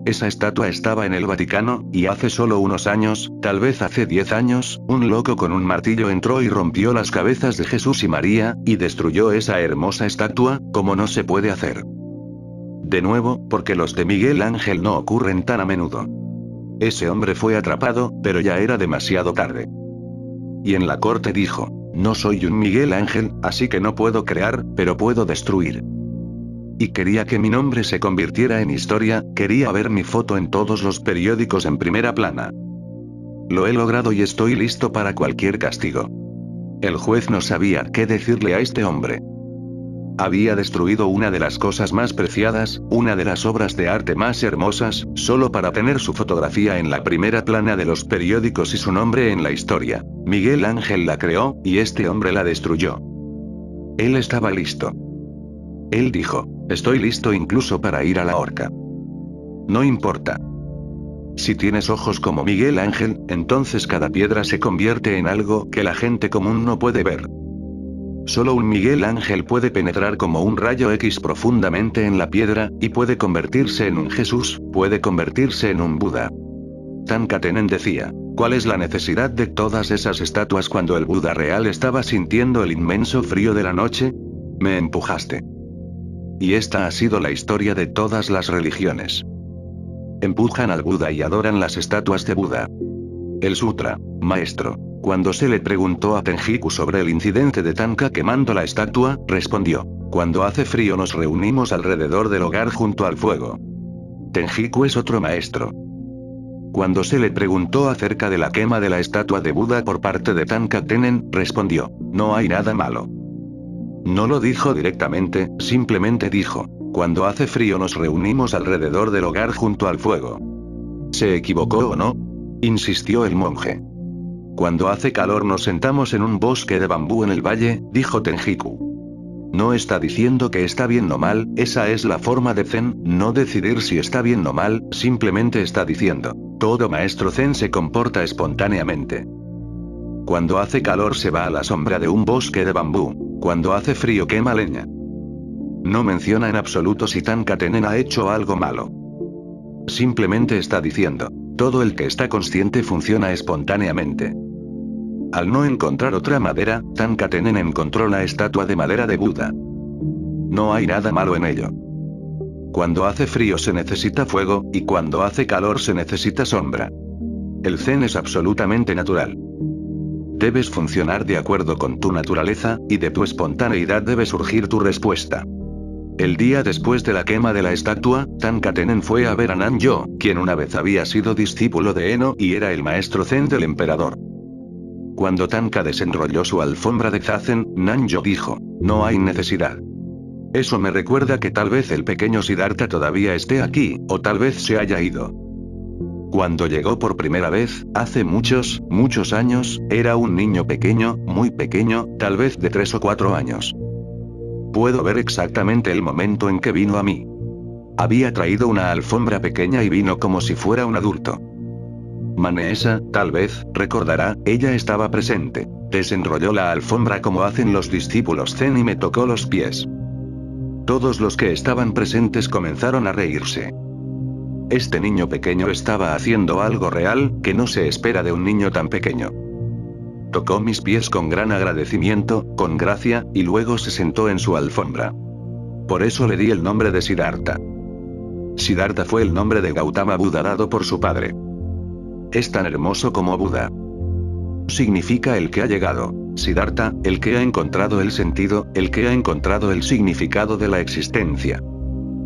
Esa estatua estaba en el Vaticano, y hace solo unos años, tal vez hace 10 años, un loco con un martillo entró y rompió las cabezas de Jesús y María, y destruyó esa hermosa estatua, como no se puede hacer. De nuevo, porque los de Miguel Ángel no ocurren tan a menudo. Ese hombre fue atrapado, pero ya era demasiado tarde. Y en la corte dijo, no soy un Miguel Ángel, así que no puedo crear, pero puedo destruir. Y quería que mi nombre se convirtiera en historia, quería ver mi foto en todos los periódicos en primera plana. Lo he logrado y estoy listo para cualquier castigo. El juez no sabía qué decirle a este hombre. Había destruido una de las cosas más preciadas, una de las obras de arte más hermosas, solo para tener su fotografía en la primera plana de los periódicos y su nombre en la historia. Miguel Ángel la creó, y este hombre la destruyó. Él estaba listo. Él dijo, estoy listo incluso para ir a la horca. No importa. Si tienes ojos como Miguel Ángel, entonces cada piedra se convierte en algo que la gente común no puede ver. Solo un Miguel Ángel puede penetrar como un rayo X profundamente en la piedra, y puede convertirse en un Jesús, puede convertirse en un Buda. Tanka Tenen decía, ¿cuál es la necesidad de todas esas estatuas cuando el Buda real estaba sintiendo el inmenso frío de la noche? Me empujaste. Y esta ha sido la historia de todas las religiones. Empujan al Buda y adoran las estatuas de Buda. El sutra, maestro. Cuando se le preguntó a Tenjiku sobre el incidente de Tanka quemando la estatua, respondió: cuando hace frío nos reunimos alrededor del hogar junto al fuego. Tenjiku es otro maestro. Cuando se le preguntó acerca de la quema de la estatua de Buda por parte de Tanka Tenen, respondió: no hay nada malo. No lo dijo directamente, simplemente dijo: cuando hace frío nos reunimos alrededor del hogar junto al fuego. ¿Se equivocó o no?, insistió el monje. Cuando hace calor nos sentamos en un bosque de bambú en el valle, dijo Tenjiku. No está diciendo que está bien o mal, esa es la forma de Zen, no decidir si está bien o mal, simplemente está diciendo: todo maestro Zen se comporta espontáneamente. Cuando hace calor se va a la sombra de un bosque de bambú, cuando hace frío quema leña. No menciona en absoluto si Tanka Tenen ha hecho algo malo. Simplemente está diciendo: todo el que está consciente funciona espontáneamente. Al no encontrar otra madera, Tanka Tenen encontró la estatua de madera de Buda. No hay nada malo en ello. Cuando hace frío se necesita fuego, y cuando hace calor se necesita sombra. El Zen es absolutamente natural. Debes funcionar de acuerdo con tu naturaleza, y de tu espontaneidad debe surgir tu respuesta. El día después de la quema de la estatua, Tanka Tenen fue a ver a Nanjo, quien una vez había sido discípulo de Eno y era el maestro Zen del emperador. Cuando Tanka desenrolló su alfombra de zazen, Nanjo dijo: no hay necesidad. Eso me recuerda que tal vez el pequeño Siddhartha todavía esté aquí, o tal vez se haya ido. Cuando llegó por primera vez, hace muchos años, era un niño pequeño, muy pequeño, tal vez de 3 o 4 años. Puedo ver exactamente el momento en que vino a mí. Había traído una alfombra pequeña y vino como si fuera un adulto. Maneesa, tal vez, recordará, ella estaba presente. Desenrolló la alfombra como hacen los discípulos Zen y me tocó los pies. Todos los que estaban presentes comenzaron a reírse. Este niño pequeño estaba haciendo algo real, que no se espera de un niño tan pequeño. Tocó mis pies con gran agradecimiento, con gracia, y luego se sentó en su alfombra. Por eso le di el nombre de Siddhartha. Siddhartha fue el nombre de Gautama Buda dado por su padre. Es tan hermoso como Buda. Significa el que ha llegado. Siddhartha, el que ha encontrado el sentido, el que ha encontrado el significado de la existencia.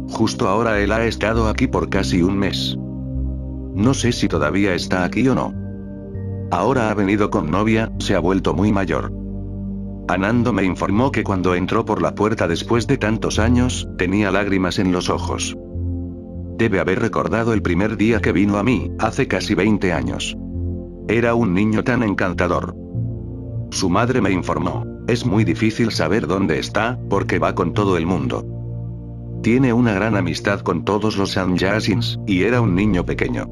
Justo ahora él ha estado aquí por casi un mes. No sé si todavía está aquí o no. Ahora ha venido con novia, se ha vuelto muy mayor. Anando me informó que cuando entró por la puerta después de tantos años, tenía lágrimas en los ojos. Debe haber recordado el primer día que vino a mí, hace casi 20 años. Era un niño tan encantador. Su madre me informó: es muy difícil saber dónde está, porque va con todo el mundo. Tiene una gran amistad con todos los sannyasins, y era un niño pequeño.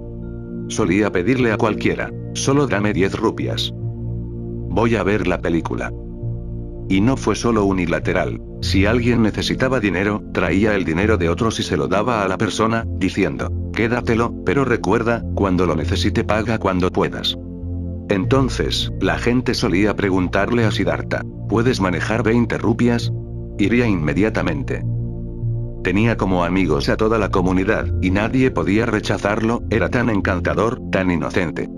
Solía pedirle a cualquiera: solo dame 10 rupias. Voy a ver la película. Y no fue solo unilateral. Si alguien necesitaba dinero, traía el dinero de otros y se lo daba a la persona, diciendo: quédatelo, pero recuerda, cuando lo necesite paga cuando puedas. Entonces, la gente solía preguntarle a Siddhartha: ¿puedes manejar 20 rupias? Iría inmediatamente. Tenía como amigos a toda la comunidad, y nadie podía rechazarlo, era tan encantador, tan inocente.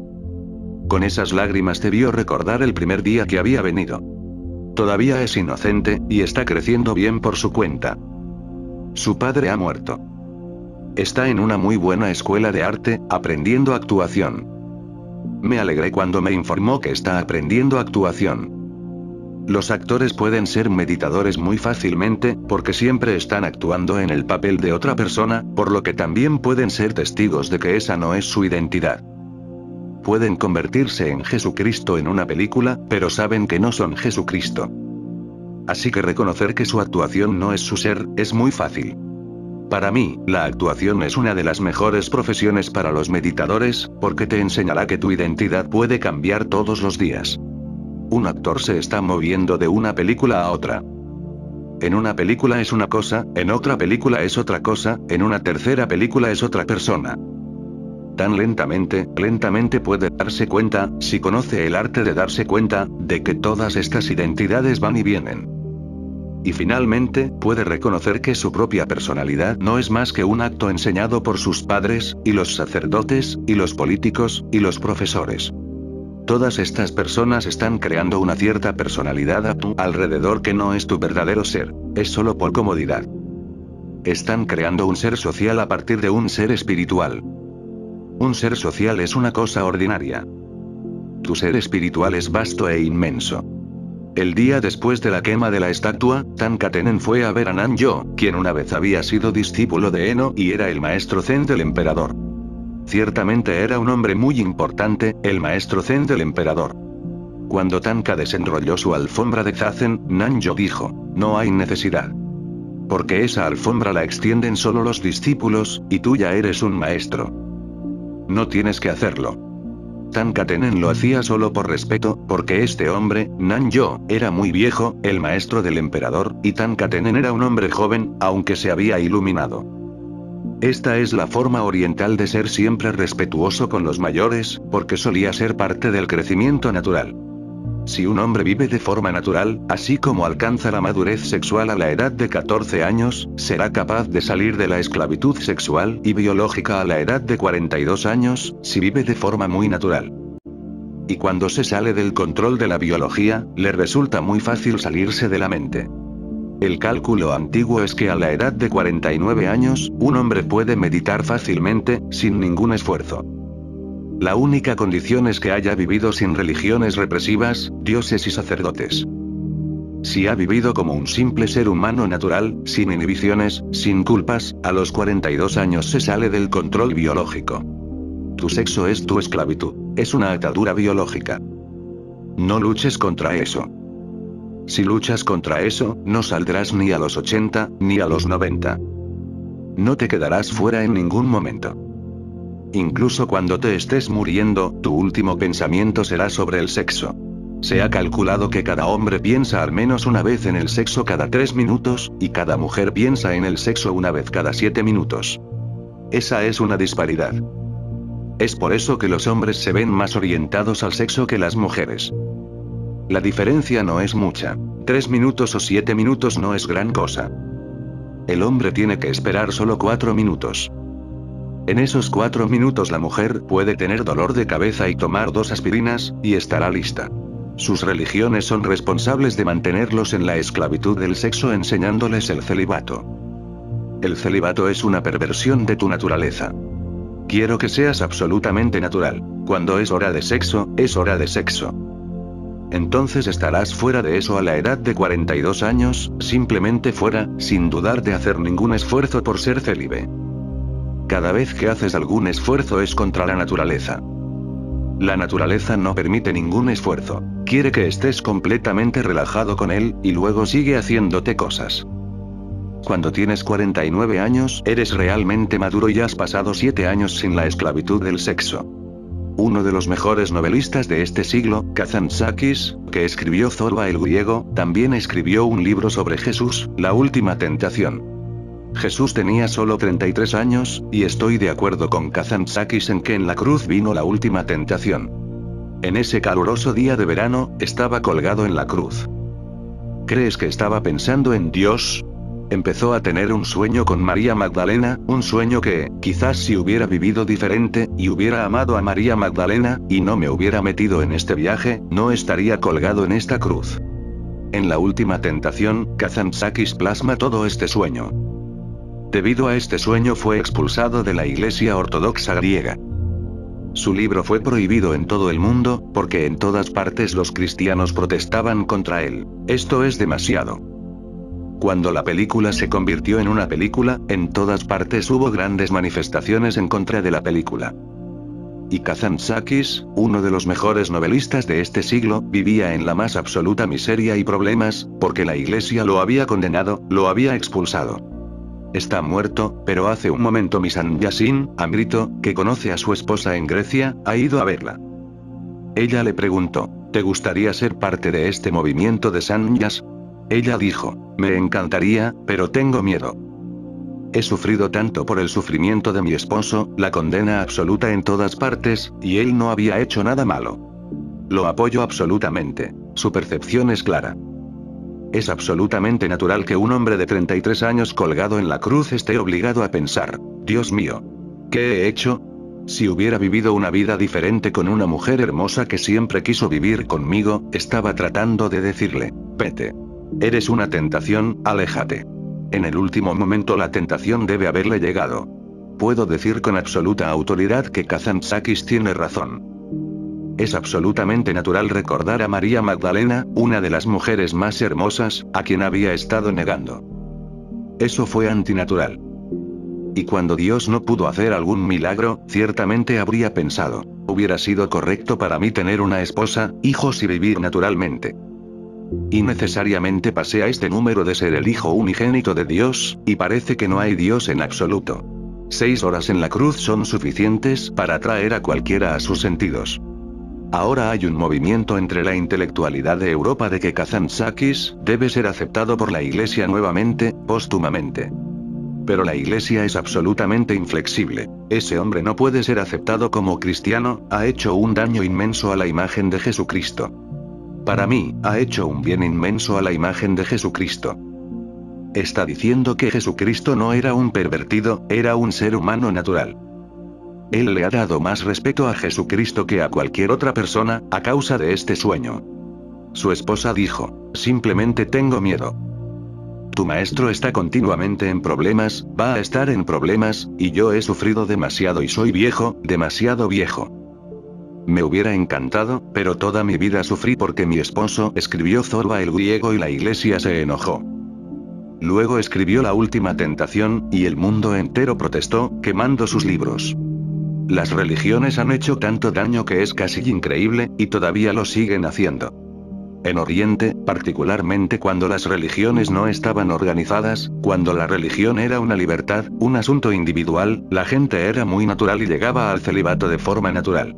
Con esas lágrimas debió recordar el primer día que había venido. Todavía es inocente, y está creciendo bien por su cuenta. Su padre ha muerto. Está en una muy buena escuela de arte, aprendiendo actuación. Me alegré cuando me informó que está aprendiendo actuación. Los actores pueden ser meditadores muy fácilmente, porque siempre están actuando en el papel de otra persona, por lo que también pueden ser testigos de que esa no es su identidad. Pueden convertirse en Jesucristo en una película, pero saben que no son Jesucristo. Así que reconocer que su actuación no es su ser, es muy fácil. Para mí, la actuación es una de las mejores profesiones para los meditadores, porque te enseñará que tu identidad puede cambiar todos los días. Un actor se está moviendo de una película a otra. En una película es una cosa, en otra película es otra cosa, en una tercera película es otra persona. Tan lentamente puede darse cuenta, si conoce el arte de darse cuenta, de que todas estas identidades van y vienen. Y finalmente, puede reconocer que su propia personalidad no es más que un acto enseñado por sus padres, y los sacerdotes, y los políticos, y los profesores. Todas estas personas están creando una cierta personalidad a tu alrededor que no es tu verdadero ser, es solo por comodidad. Están creando un ser social a partir de un ser espiritual. Un ser social es una cosa ordinaria. Tu ser espiritual es vasto e inmenso. El día después de la quema de la estatua, Tankatenen fue a ver a Nanjo, quien una vez había sido discípulo de Eno y era el maestro zen del emperador. Ciertamente era un hombre muy importante, el maestro zen del emperador. Cuando Tanka desenrolló su alfombra de zazen, Nanjo dijo, no hay necesidad. Porque esa alfombra la extienden solo los discípulos, y tú ya eres un maestro. No tienes que hacerlo. Tankatenen lo hacía solo por respeto, porque este hombre, Nanjo, era muy viejo, el maestro del emperador, y Tankatenen era un hombre joven, aunque se había iluminado. Esta es la forma oriental de ser siempre respetuoso con los mayores, porque solía ser parte del crecimiento natural. Si un hombre vive de forma natural, así como alcanza la madurez sexual a la edad de 14 años, será capaz de salir de la esclavitud sexual y biológica a la edad de 42 años, si vive de forma muy natural. Y cuando se sale del control de la biología, le resulta muy fácil salirse de la mente. El cálculo antiguo es que a la edad de 49 años, un hombre puede meditar fácilmente, sin ningún esfuerzo. La única condición es que haya vivido sin religiones represivas, dioses y sacerdotes. Si ha vivido como un simple ser humano natural, sin inhibiciones, sin culpas, a los 42 años se sale del control biológico. Tu sexo es tu esclavitud, es una atadura biológica. No luches contra eso. Si luchas contra eso, no saldrás ni a los 80, ni a los 90. No te quedarás fuera en ningún momento. Incluso cuando te estés muriendo, tu último pensamiento será sobre el sexo. Se ha calculado que cada hombre piensa al menos una vez en el sexo cada 3 minutos, y cada mujer piensa en el sexo una vez cada 7 minutos. Esa es una disparidad. Es por eso que los hombres se ven más orientados al sexo que las mujeres. La diferencia no es mucha. 3 minutos o 7 minutos no es gran cosa. El hombre tiene que esperar solo 4 minutos. En esos 4 minutos la mujer puede tener dolor de cabeza y tomar 2 aspirinas, y estará lista. Sus religiones son responsables de mantenerlos en la esclavitud del sexo enseñándoles el celibato. El celibato es una perversión de tu naturaleza. Quiero que seas absolutamente natural. Cuando es hora de sexo, es hora de sexo. Entonces estarás fuera de eso a la edad de 42 años, simplemente fuera, sin dudar de hacer ningún esfuerzo por ser célibe. Cada vez que haces algún esfuerzo es contra la naturaleza. La naturaleza no permite ningún esfuerzo, quiere que estés completamente relajado con él, y luego sigue haciéndote cosas. Cuando tienes 49 años, eres realmente maduro y has pasado 7 años sin la esclavitud del sexo. Uno de los mejores novelistas de este siglo, Kazantzakis, que escribió Zorba el griego, también escribió un libro sobre Jesús, La última tentación. Jesús tenía solo 33 años, y estoy de acuerdo con Kazantzakis en que en la cruz vino la última tentación. En ese caluroso día de verano, estaba colgado en la cruz. ¿Crees que estaba pensando en Dios? Empezó a tener un sueño con María Magdalena, un sueño que, quizás si hubiera vivido diferente, y hubiera amado a María Magdalena, y no me hubiera metido en este viaje, no estaría colgado en esta cruz. En la última tentación, Kazantzakis plasma todo este sueño. Debido a este sueño fue expulsado de la Iglesia Ortodoxa griega. Su libro fue prohibido en todo el mundo, porque en todas partes los cristianos protestaban contra él. Esto es demasiado. Cuando la película se convirtió en una película, en todas partes hubo grandes manifestaciones en contra de la película. Y Kazantzakis, uno de los mejores novelistas de este siglo, vivía en la más absoluta miseria y problemas, porque la Iglesia lo había condenado, lo había expulsado. Está muerto, pero hace un momento Misan Yasin, Amrito, que conoce a su esposa en Grecia, ha ido a verla. Ella le preguntó, ¿te gustaría ser parte de este movimiento de Sanyas? Ella dijo, me encantaría, pero tengo miedo. He sufrido tanto por el sufrimiento de mi esposo, la condena absoluta en todas partes, y él no había hecho nada malo. Lo apoyo absolutamente. Su percepción es clara. Es absolutamente natural que un hombre de 33 años colgado en la cruz esté obligado a pensar, Dios mío, ¿qué he hecho? Si hubiera vivido una vida diferente con una mujer hermosa que siempre quiso vivir conmigo, estaba tratando de decirle, vete. Eres una tentación, aléjate. En el último momento la tentación debe haberle llegado. Puedo decir con absoluta autoridad que Kazantzakis tiene razón. Es absolutamente natural recordar a María Magdalena, una de las mujeres más hermosas, a quien había estado negando. Eso fue antinatural. Y cuando Dios no pudo hacer algún milagro, ciertamente habría pensado, hubiera sido correcto para mí tener una esposa, hijos y vivir naturalmente. Y necesariamente pasé a este número de ser el hijo unigénito de Dios, y parece que no hay Dios en absoluto. 6 horas en la cruz son suficientes para atraer a cualquiera a sus sentidos. Ahora hay un movimiento entre la intelectualidad de Europa de que Kazantzakis debe ser aceptado por la Iglesia nuevamente, póstumamente. Pero la Iglesia es absolutamente inflexible. Ese hombre no puede ser aceptado como cristiano, ha hecho un daño inmenso a la imagen de Jesucristo. Para mí, ha hecho un bien inmenso a la imagen de Jesucristo. Está diciendo que Jesucristo no era un pervertido, era un ser humano natural. Él le ha dado más respeto a Jesucristo que a cualquier otra persona, a causa de este sueño. Su esposa dijo, simplemente tengo miedo. Tu maestro está continuamente en problemas, va a estar en problemas, y yo he sufrido demasiado y soy viejo, demasiado viejo. Me hubiera encantado, pero toda mi vida sufrí porque mi esposo escribió Zorba el griego y la iglesia se enojó. Luego escribió La última tentación, y el mundo entero protestó, quemando sus libros. Las religiones han hecho tanto daño que es casi increíble, y todavía lo siguen haciendo. En Oriente, particularmente cuando las religiones no estaban organizadas, cuando la religión era una libertad, un asunto individual, la gente era muy natural y llegaba al celibato de forma natural.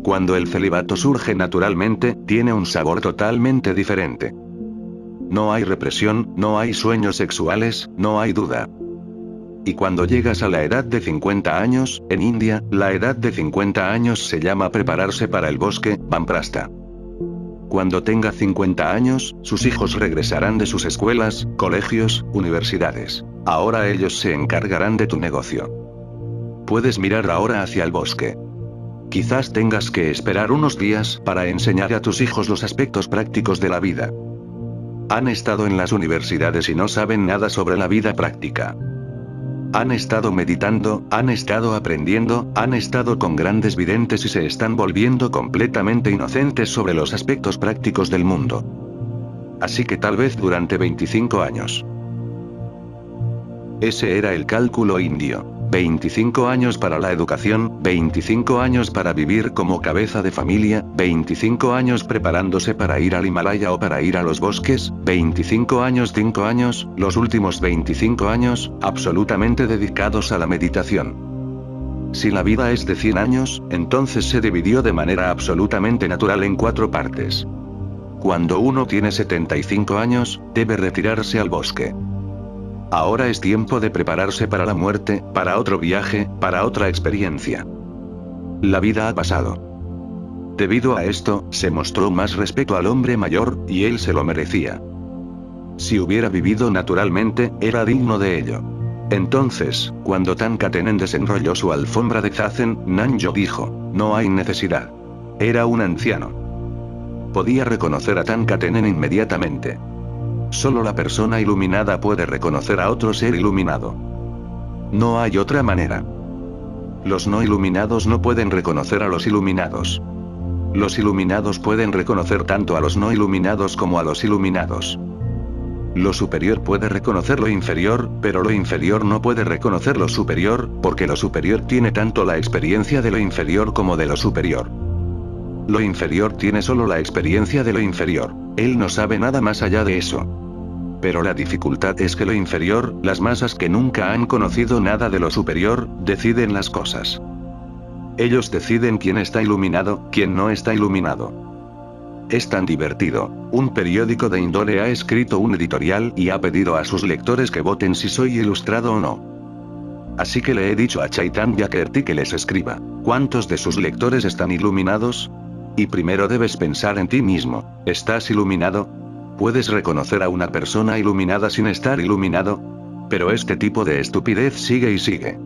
Cuando el celibato surge naturalmente, tiene un sabor totalmente diferente. No hay represión, no hay sueños sexuales, no hay duda. Y cuando llegas a la edad de 50 años, en India, la edad de 50 años se llama prepararse para el bosque, Vamprastha. Cuando tenga 50 años, sus hijos regresarán de sus escuelas, colegios, universidades. Ahora ellos se encargarán de tu negocio. Puedes mirar ahora hacia el bosque. Quizás tengas que esperar unos días para enseñar a tus hijos los aspectos prácticos de la vida. Han estado en las universidades y no saben nada sobre la vida práctica. Han estado meditando, han estado aprendiendo, han estado con grandes videntes y se están volviendo completamente inocentes sobre los aspectos prácticos del mundo. Así que tal vez durante 25 años. Ese era el cálculo indio. 25 años para la educación, 25 años para vivir como cabeza de familia, 25 años preparándose para ir al Himalaya o para ir a los bosques, 25 años, 5 años, los últimos 25 años, absolutamente dedicados a la meditación. Si la vida es de 100 años, entonces se dividió de manera absolutamente natural en 4 partes. Cuando uno tiene 75 años, debe retirarse al bosque. Ahora es tiempo de prepararse para la muerte, para otro viaje, para otra experiencia. La vida ha pasado. Debido a esto, se mostró más respeto al hombre mayor, y él se lo merecía. Si hubiera vivido naturalmente, era digno de ello. Entonces, cuando Tankatenen desenrolló su alfombra de zazen, Nanjo dijo, no hay necesidad. Era un anciano. Podía reconocer a Tankatenen inmediatamente. Solo la persona iluminada puede reconocer a otro ser iluminado. No hay otra manera. Los no iluminados no pueden reconocer a los iluminados. Los iluminados pueden reconocer tanto a los no iluminados como a los iluminados. Lo superior puede reconocer lo inferior, pero lo inferior no puede reconocer lo superior, porque lo superior tiene tanto la experiencia de lo inferior como de lo superior. Lo inferior tiene solo la experiencia de lo inferior. Él no sabe nada más allá de eso. Pero la dificultad es que lo inferior, las masas que nunca han conocido nada de lo superior, deciden las cosas. Ellos deciden quién está iluminado, quién no está iluminado. Es tan divertido. Un periódico de índole ha escrito un editorial y ha pedido a sus lectores que voten si soy ilustrado o no. Así que le he dicho a Chaitanya Kirti que les escriba. ¿Cuántos de sus lectores están iluminados? Y primero debes pensar en ti mismo. ¿Estás iluminado? ¿Puedes reconocer a una persona iluminada sin estar iluminado? Pero este tipo de estupidez sigue y sigue.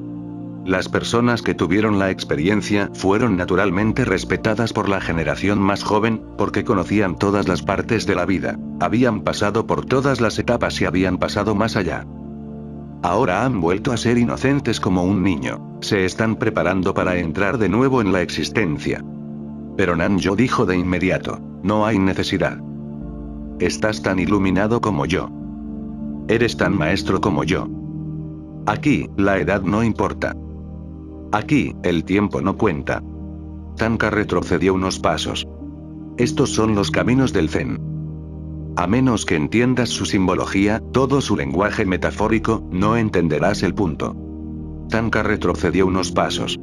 Las personas que tuvieron la experiencia fueron naturalmente respetadas por la generación más joven, porque conocían todas las partes de la vida, habían pasado por todas las etapas y habían pasado más allá. Ahora han vuelto a ser inocentes como un niño, se están preparando para entrar de nuevo en la existencia. Pero Nanjo dijo de inmediato, no hay necesidad. Estás tan iluminado como yo. Eres tan maestro como yo. Aquí, la edad no importa. Aquí, el tiempo no cuenta. Tanka retrocedió unos pasos. Estos son los caminos del Zen. A menos que entiendas su simbología, todo su lenguaje metafórico, no entenderás el punto. Tanka retrocedió unos pasos.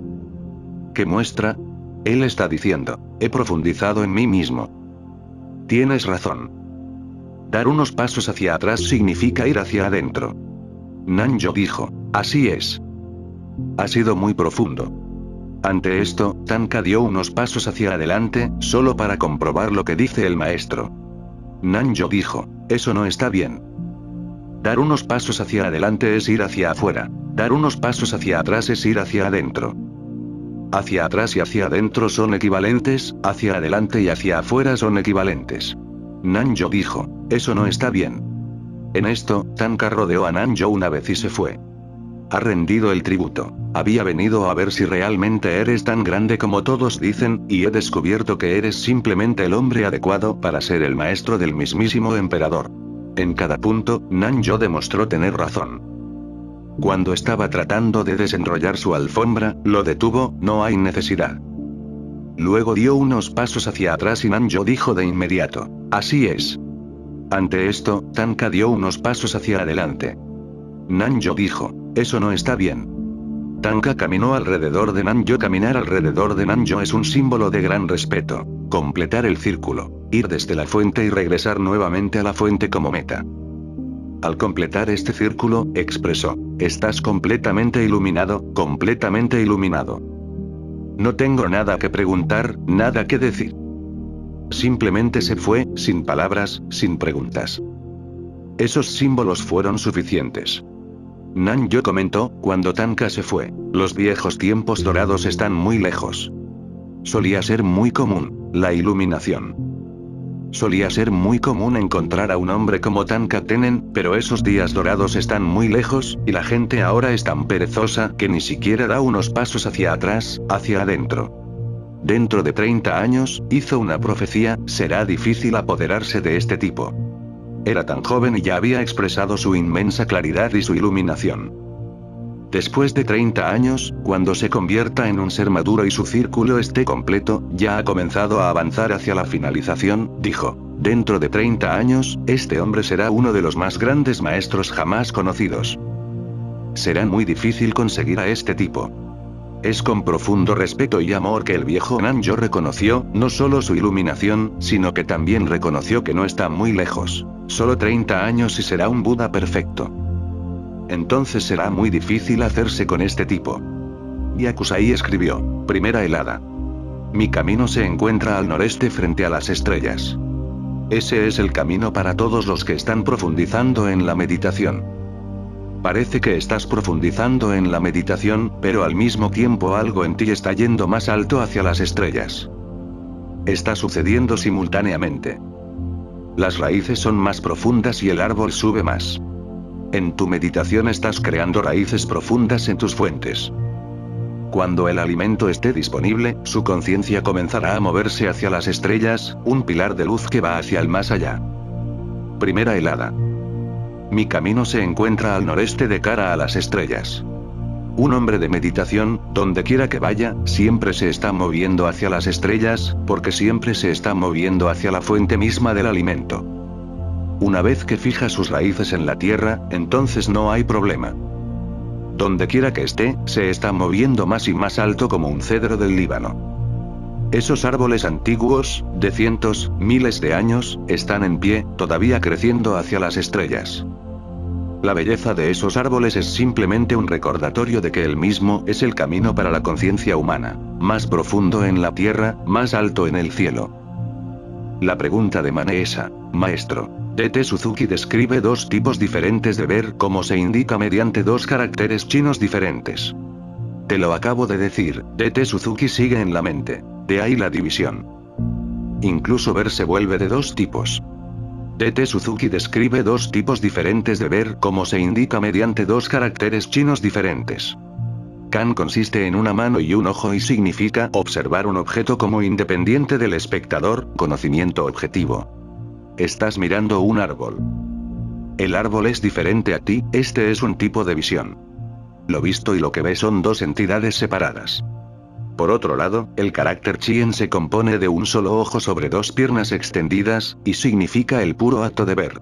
¿Qué muestra? Él está diciendo, he profundizado en mí mismo. Tienes razón. Dar unos pasos hacia atrás significa ir hacia adentro. Nanjo dijo, así es. Ha sido muy profundo. Ante esto, Tanka dio unos pasos hacia adelante, solo para comprobar lo que dice el maestro. Nanjo dijo, eso no está bien. Dar unos pasos hacia adelante es ir hacia afuera. Dar unos pasos hacia atrás es ir hacia adentro. Hacia atrás y hacia adentro son equivalentes, hacia adelante y hacia afuera son equivalentes. Nanjo dijo, eso no está bien. En esto, Tanka rodeó a Nanjo una vez y se fue. Ha rendido el tributo. Había venido a ver si realmente eres tan grande como todos dicen, y he descubierto que eres simplemente el hombre adecuado para ser el maestro del mismísimo emperador. En cada punto, Nanjo demostró tener razón. Cuando estaba tratando de desenrollar su alfombra, lo detuvo, no hay necesidad. Luego dio unos pasos hacia atrás y Nanjo dijo de inmediato, así es. Ante esto, Tanka dio unos pasos hacia adelante. Nanjo dijo, eso no está bien. Tanka caminó alrededor de Nanjo. Caminar alrededor de Nanjo es un símbolo de gran respeto. Completar el círculo, ir desde la fuente y regresar nuevamente a la fuente como meta. Al completar este círculo, expresó, estás completamente iluminado, completamente iluminado. No tengo nada que preguntar, nada que decir. Simplemente se fue, sin palabras, sin preguntas. Esos símbolos fueron suficientes. Nanjo comentó, cuando Tanka se fue, los viejos tiempos dorados están muy lejos. Solía ser muy común, la iluminación. Solía ser muy común encontrar a un hombre como Tanka Tenen, pero esos días dorados están muy lejos, y la gente ahora es tan perezosa que ni siquiera da unos pasos hacia atrás, hacia adentro. Dentro de 30 años, hizo una profecía, será difícil apoderarse de este tipo. Era tan joven y ya había expresado su inmensa claridad y su iluminación. Después de 30 años, cuando se convierta en un ser maduro y su círculo esté completo, ya ha comenzado a avanzar hacia la finalización, dijo. Dentro de 30 años, este hombre será uno de los más grandes maestros jamás conocidos. Será muy difícil conseguir a este tipo. Es con profundo respeto y amor que el viejo Nanjo reconoció, no solo su iluminación, sino que también reconoció que no está muy lejos. Solo 30 años y será un Buda perfecto. Entonces será muy difícil hacerse con este tipo. Yakusai escribió, primera helada. Mi camino se encuentra al noreste frente a las estrellas. Ese es el camino para todos los que están profundizando en la meditación. Parece que estás profundizando en la meditación, pero al mismo tiempo algo en ti está yendo más alto hacia las estrellas. Está sucediendo simultáneamente. Las raíces son más profundas y el árbol sube más. En tu meditación estás creando raíces profundas en tus fuentes. Cuando el alimento esté disponible, su conciencia comenzará a moverse hacia las estrellas, un pilar de luz que va hacia el más allá. Primera helada. Mi camino se encuentra al noreste de cara a las estrellas. Un hombre de meditación, donde quiera que vaya, siempre se está moviendo hacia las estrellas, porque siempre se está moviendo hacia la fuente misma del alimento. Una vez que fija sus raíces en la tierra, entonces no hay problema. Donde quiera que esté, se está moviendo más y más alto como un cedro del Líbano. Esos árboles antiguos, de cientos, miles de años, están en pie, todavía creciendo hacia las estrellas. La belleza de esos árboles es simplemente un recordatorio de que el mismo es el camino para la conciencia humana, más profundo en la tierra, más alto en el cielo. La pregunta de Mane esa, maestro. D.T. Suzuki describe dos tipos diferentes de ver cómo se indica mediante dos caracteres chinos diferentes. Te lo acabo de decir, DT Suzuki sigue en la mente. De ahí la división. Incluso ver se vuelve de dos tipos. DT Suzuki describe dos tipos diferentes de ver, como se indica mediante dos caracteres chinos diferentes. Kan consiste en una mano y un ojo y significa observar un objeto como independiente del espectador, conocimiento objetivo. Estás mirando un árbol. El árbol es diferente a ti, este es un tipo de visión. Lo visto y lo que ves son dos entidades separadas. Por otro lado, el carácter Chien se compone de un solo ojo sobre dos piernas extendidas, y significa el puro acto de ver.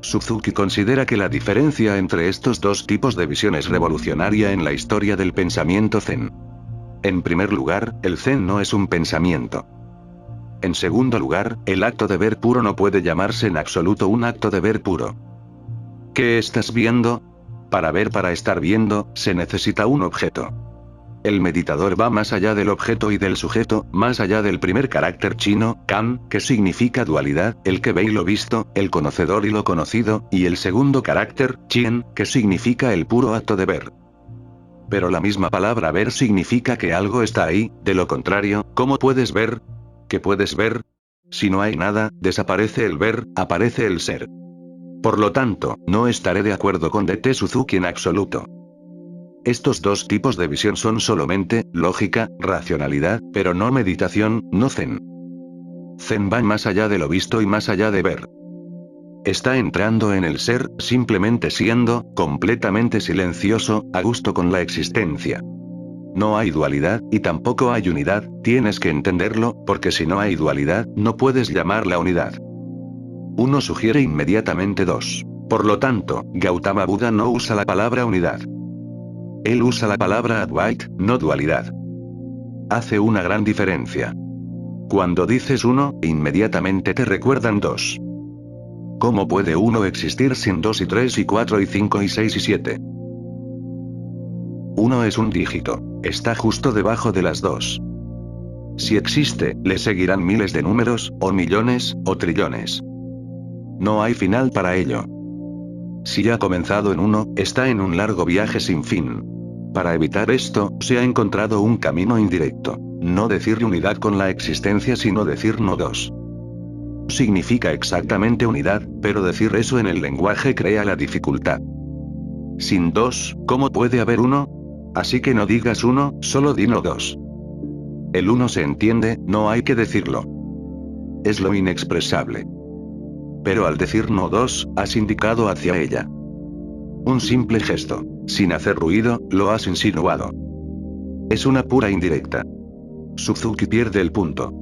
Suzuki considera que la diferencia entre estos dos tipos de visión es revolucionaria en la historia del pensamiento zen. En primer lugar, el zen no es un pensamiento. En segundo lugar, el acto de ver puro no puede llamarse en absoluto un acto de ver puro. ¿Qué estás viendo? Para estar viendo, se necesita un objeto. El meditador va más allá del objeto y del sujeto, más allá del primer carácter chino, kan, que significa dualidad, el que ve y lo visto, el conocedor y lo conocido, y el segundo carácter, chien, que significa el puro acto de ver. Pero la misma palabra ver significa que algo está ahí, de lo contrario, ¿cómo puedes ver? ¿Qué puedes ver? Si no hay nada, desaparece el ver, aparece el ser. Por lo tanto, no estaré de acuerdo con DT Suzuki en absoluto. Estos dos tipos de visión son solamente lógica, racionalidad, pero no meditación, no zen. Zen va más allá de lo visto y más allá de ver. Está entrando en el ser, simplemente siendo, completamente silencioso, a gusto con la existencia. No hay dualidad, y tampoco hay unidad, tienes que entenderlo, porque si no hay dualidad, no puedes llamarla unidad. Uno sugiere inmediatamente dos. Por lo tanto, Gautama Buda no usa la palabra unidad. Él usa la palabra Advaita, no dualidad. Hace una gran diferencia. Cuando dices uno, inmediatamente te recuerdan dos. ¿Cómo puede uno existir sin 2 y 3 y 4 y 5 y 6 y 7? Uno es un dígito. Está justo debajo de las dos. Si existe, le seguirán miles de números, o millones, o trillones. No hay final para ello. Si ha comenzado en uno, está en un largo viaje sin fin. Para evitar esto, se ha encontrado un camino indirecto. No decir unidad con la existencia sino decir no dos. Significa exactamente unidad, pero decir eso en el lenguaje crea la dificultad. Sin dos, ¿cómo puede haber uno? Así que no digas uno, solo di no dos. El uno se entiende, no hay que decirlo. Es lo inexpresable. Pero al decir no dos, has indicado hacia ella. Un simple gesto. Sin hacer ruido, lo has insinuado. Es una pura indirecta. Suzuki pierde el punto.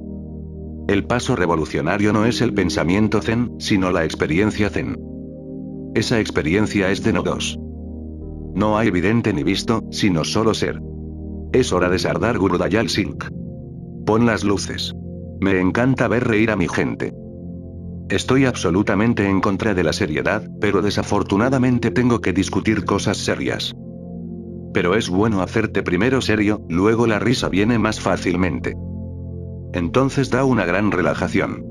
El paso revolucionario no es el pensamiento zen, sino la experiencia zen. Esa experiencia es de no dos. No hay evidente ni visto, sino solo ser. Es hora de Sardar Gurudayal Singh. Pon las luces. Me encanta ver reír a mi gente. Estoy absolutamente en contra de la seriedad, pero desafortunadamente tengo que discutir cosas serias. Pero es bueno hacerte primero serio, luego la risa viene más fácilmente. Entonces da una gran relajación.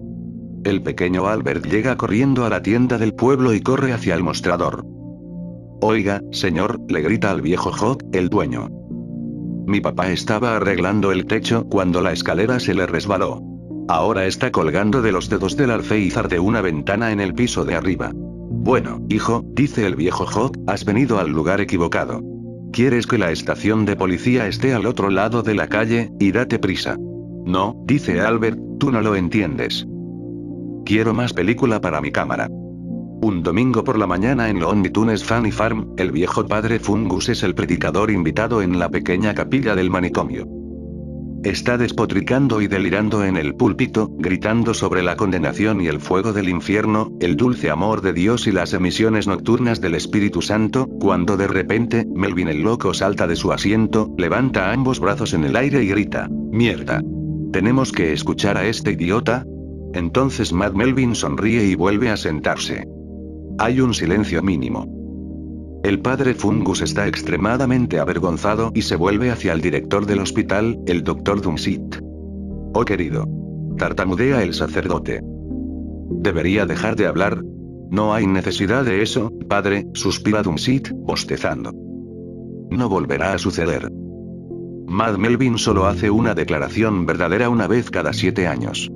El pequeño Albert llega corriendo a la tienda del pueblo y corre hacia el mostrador. Oiga, señor, le grita al viejo Hawk, el dueño. Mi papá estaba arreglando el techo cuando la escalera se le resbaló. Ahora está colgando de los dedos del alféizar de una ventana en el piso de arriba. Bueno, hijo, dice el viejo Hawk, has venido al lugar equivocado. ¿Quieres que la estación de policía esté al otro lado de la calle? Y date prisa. No, dice Albert, tú no lo entiendes. Quiero más película para mi cámara. Un domingo por la mañana en Looney Tunes Funny Farm, el viejo padre Fungus es el predicador invitado en la pequeña capilla del manicomio. Está despotricando y delirando en el púlpito, gritando sobre la condenación y el fuego del infierno, el dulce amor de Dios y las emisiones nocturnas del Espíritu Santo, cuando de repente, Melvin el loco salta de su asiento, levanta ambos brazos en el aire y grita, ¡mierda! ¿Tenemos que escuchar a este idiota? Entonces Mad Melvin sonríe y vuelve a sentarse. Hay un silencio mínimo. El padre Fungus está extremadamente avergonzado y se vuelve hacia el director del hospital, el Dr. Dumsit. Oh querido. Tartamudea el sacerdote. ¿Debería dejar de hablar? No hay necesidad de eso, padre, suspira Dumsit, bostezando. No volverá a suceder. Mad Melvin solo hace una declaración verdadera una vez cada 7 años.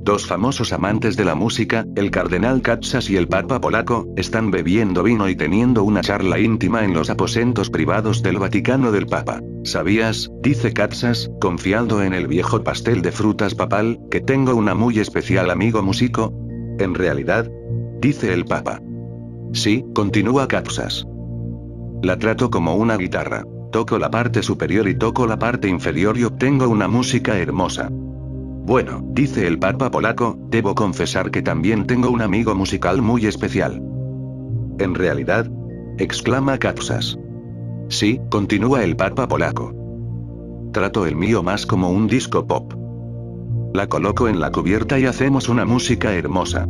Dos famosos amantes de la música, el cardenal Katsas y el papa polaco, están bebiendo vino y teniendo una charla íntima en los aposentos privados del Vaticano del Papa. ¿Sabías, dice Katsas, confiando en el viejo pastel de frutas papal, que tengo una muy especial amigo músico? ¿En realidad? Dice el Papa. Sí, continúa Katsas. La trato como una guitarra. Toco la parte superior y toco la parte inferior y obtengo una música hermosa. Bueno, dice el Papa polaco, debo confesar que también tengo un amigo musical muy especial. ¿En realidad? Exclama Katsas. Sí, continúa el Papa polaco. Trato el mío más como un disco pop. La coloco en la cubierta y hacemos una música hermosa.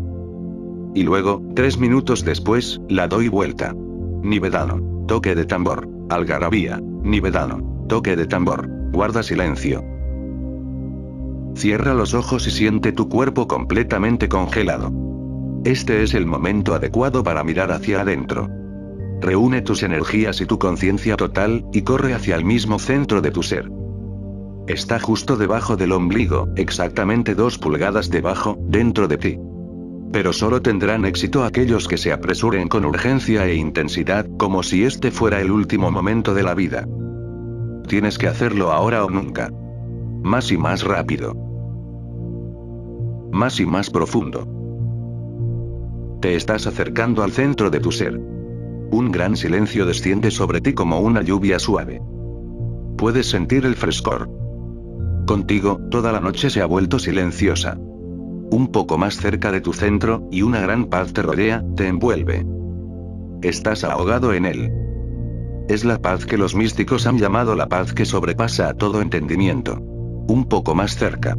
Y luego, 3 minutos después, la doy vuelta. Nivedano. Toque de tambor. Algarabía. Nivedano. Toque de tambor. Guarda silencio. Cierra los ojos y siente tu cuerpo completamente congelado. Este es el momento adecuado para mirar hacia adentro. Reúne tus energías y tu conciencia total, y corre hacia el mismo centro de tu ser. Está justo debajo del ombligo, exactamente 2 pulgadas debajo, dentro de ti. Pero solo tendrán éxito aquellos que se apresuren con urgencia e intensidad, como si este fuera el último momento de la vida. Tienes que hacerlo ahora o nunca. Más y más rápido. Más y más profundo. Te estás acercando al centro de tu ser. Un gran silencio desciende sobre ti como una lluvia suave. Puedes sentir el frescor. Contigo, toda la noche se ha vuelto silenciosa. Un poco más cerca de tu centro, y una gran paz te rodea, te envuelve. Estás ahogado en él. Es la paz que los místicos han llamado la paz que sobrepasa a todo entendimiento. Un poco más cerca.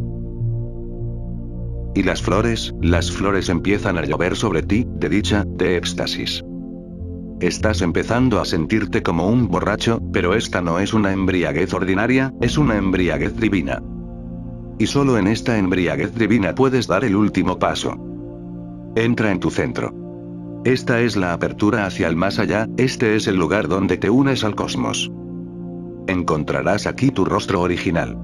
Y las flores empiezan a llover sobre ti, de dicha, de éxtasis. Estás empezando a sentirte como un borracho, pero esta no es una embriaguez ordinaria, es una embriaguez divina. Y solo en esta embriaguez divina puedes dar el último paso. Entra en tu centro. Esta es la apertura hacia el más allá, este es el lugar donde te unes al cosmos. Encontrarás aquí tu rostro original.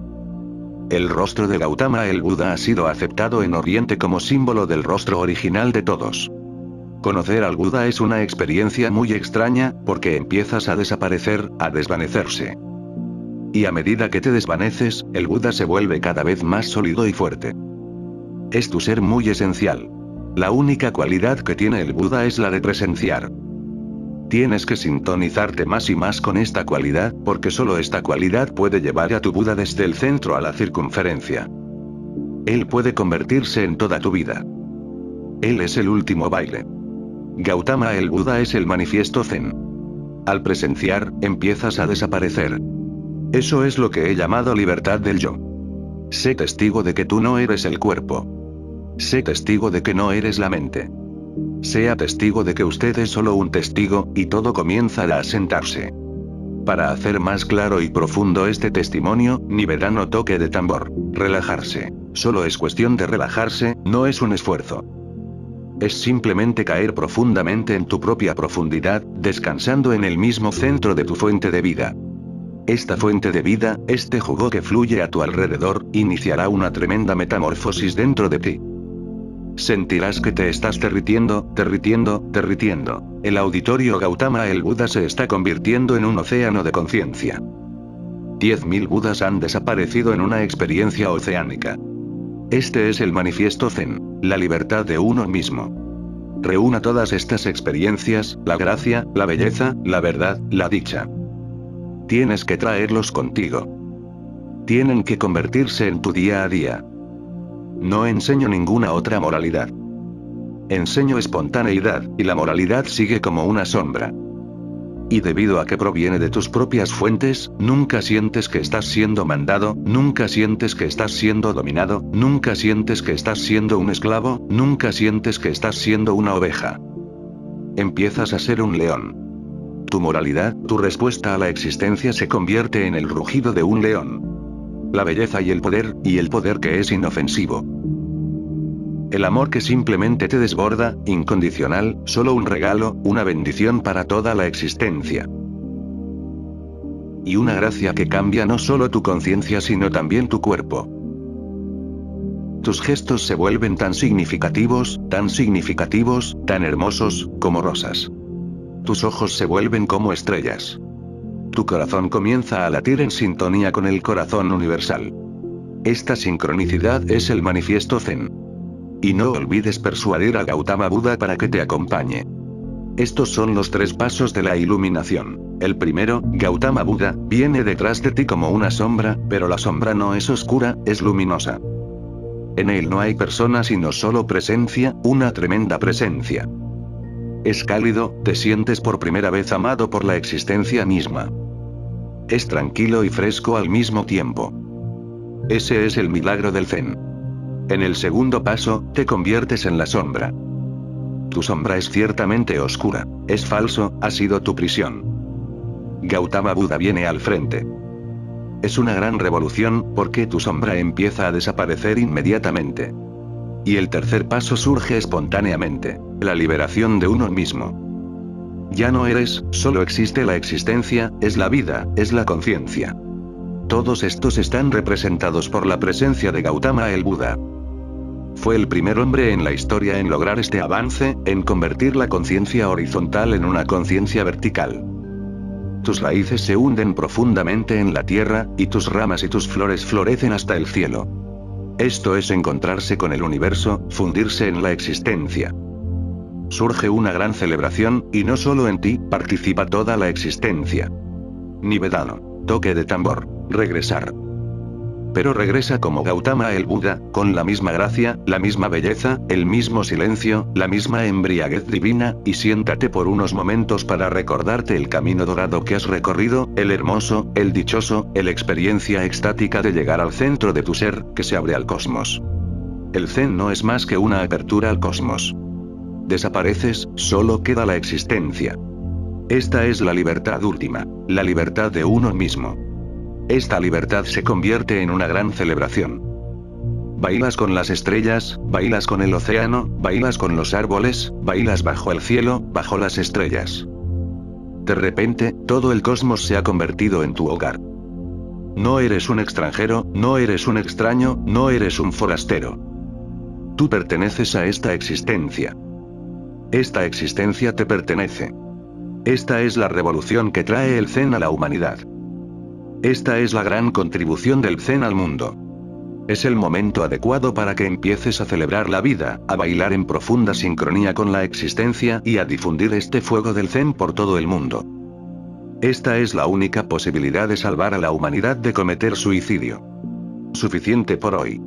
El rostro de Gautama el Buda ha sido aceptado en Oriente como símbolo del rostro original de todos. Conocer al Buda es una experiencia muy extraña, porque empiezas a desaparecer, a desvanecerse. Y a medida que te desvaneces, el Buda se vuelve cada vez más sólido y fuerte. Es tu ser muy esencial. La única cualidad que tiene el Buda es la de presenciar. Tienes que sintonizarte más y más con esta cualidad, porque solo esta cualidad puede llevar a tu Buda desde el centro a la circunferencia. Él puede convertirse en toda tu vida. Él es el último baile. Gautama el Buda es el manifiesto Zen. Al presenciar, empiezas a desaparecer. Eso es lo que he llamado libertad del yo. Sé testigo de que tú no eres el cuerpo. Sé testigo de que no eres la mente. Sea testigo de que usted es solo un testigo, y todo comienza a asentarse. Para hacer más claro y profundo este testimonio, Nivedano toque de tambor. Relajarse. Solo es cuestión de relajarse, no es un esfuerzo. Es simplemente caer profundamente en tu propia profundidad, descansando en el mismo centro de tu fuente de vida. Esta fuente de vida, este jugo que fluye a tu alrededor, iniciará una tremenda metamorfosis dentro de ti. Sentirás que te estás derritiendo, derritiendo, derritiendo. El auditorio Gautama el Buda se está convirtiendo en un océano de conciencia. 10.000 Budas han desaparecido en una experiencia oceánica. Este es el manifiesto Zen, la libertad de uno mismo. Reúna todas estas experiencias, la gracia, la belleza, la verdad, la dicha. Tienes que traerlos contigo. Tienen que convertirse en tu día a día. No enseño ninguna otra moralidad. Enseño espontaneidad, y la moralidad sigue como una sombra. Y debido a que proviene de tus propias fuentes, nunca sientes que estás siendo mandado, nunca sientes que estás siendo dominado, nunca sientes que estás siendo un esclavo, nunca sientes que estás siendo una oveja. Empiezas a ser un león. Tu moralidad, tu respuesta a la existencia se convierte en el rugido de un león. La belleza y el poder que es inofensivo. El amor que simplemente te desborda, incondicional, solo un regalo, una bendición para toda la existencia. Y una gracia que cambia no solo tu conciencia sino también tu cuerpo. Tus gestos se vuelven tan significativos, tan hermosos, como rosas. Tus ojos se vuelven como estrellas. Tu corazón comienza a latir en sintonía con el corazón universal. Esta sincronicidad es el manifiesto Zen. Y no olvides persuadir a Gautama Buda para que te acompañe. Estos son los 3 pasos de la iluminación. El primero, Gautama Buda, viene detrás de ti como una sombra, pero la sombra no es oscura, es luminosa. En él no hay persona sino solo presencia, una tremenda presencia. Es cálido, te sientes por primera vez amado por la existencia misma. Es tranquilo y fresco al mismo tiempo. Ese es el milagro del Zen. En el segundo paso, te conviertes en la sombra. Tu sombra es ciertamente oscura, es falso, ha sido tu prisión. Gautama Buda viene al frente. Es una gran revolución, porque tu sombra empieza a desaparecer inmediatamente. Y el tercer paso surge espontáneamente, la liberación de uno mismo. Ya no eres, solo existe la existencia, es la vida, es la conciencia. Todos estos están representados por la presencia de Gautama el Buda. Fue el primer hombre en la historia en lograr este avance, en convertir la conciencia horizontal en una conciencia vertical. Tus raíces se hunden profundamente en la tierra, y tus ramas y tus flores florecen hasta el cielo. Esto es encontrarse con el universo, fundirse en la existencia. Surge una gran celebración, y no solo en ti, participa toda la existencia. Nivedano. Toque de tambor. Regresar. Pero regresa como Gautama el Buda, con la misma gracia, la misma belleza, el mismo silencio, la misma embriaguez divina, y siéntate por unos momentos para recordarte el camino dorado que has recorrido, el hermoso, el dichoso, la experiencia extática de llegar al centro de tu ser, que se abre al cosmos. El Zen no es más que una apertura al cosmos. Desapareces, solo queda la existencia. Esta es la libertad última, la libertad de uno mismo. Esta libertad se convierte en una gran celebración. Bailas con las estrellas, bailas con el océano, bailas con los árboles, bailas bajo el cielo, bajo las estrellas. De repente, todo el cosmos se ha convertido en tu hogar. No eres un extranjero, no eres un extraño, no eres un forastero. Tú perteneces a esta existencia. Esta existencia te pertenece. Esta es la revolución que trae el Zen a la humanidad. Esta es la gran contribución del Zen al mundo. Es el momento adecuado para que empieces a celebrar la vida, a bailar en profunda sincronía con la existencia y a difundir este fuego del Zen por todo el mundo. Esta es la única posibilidad de salvar a la humanidad de cometer suicidio. Suficiente por hoy.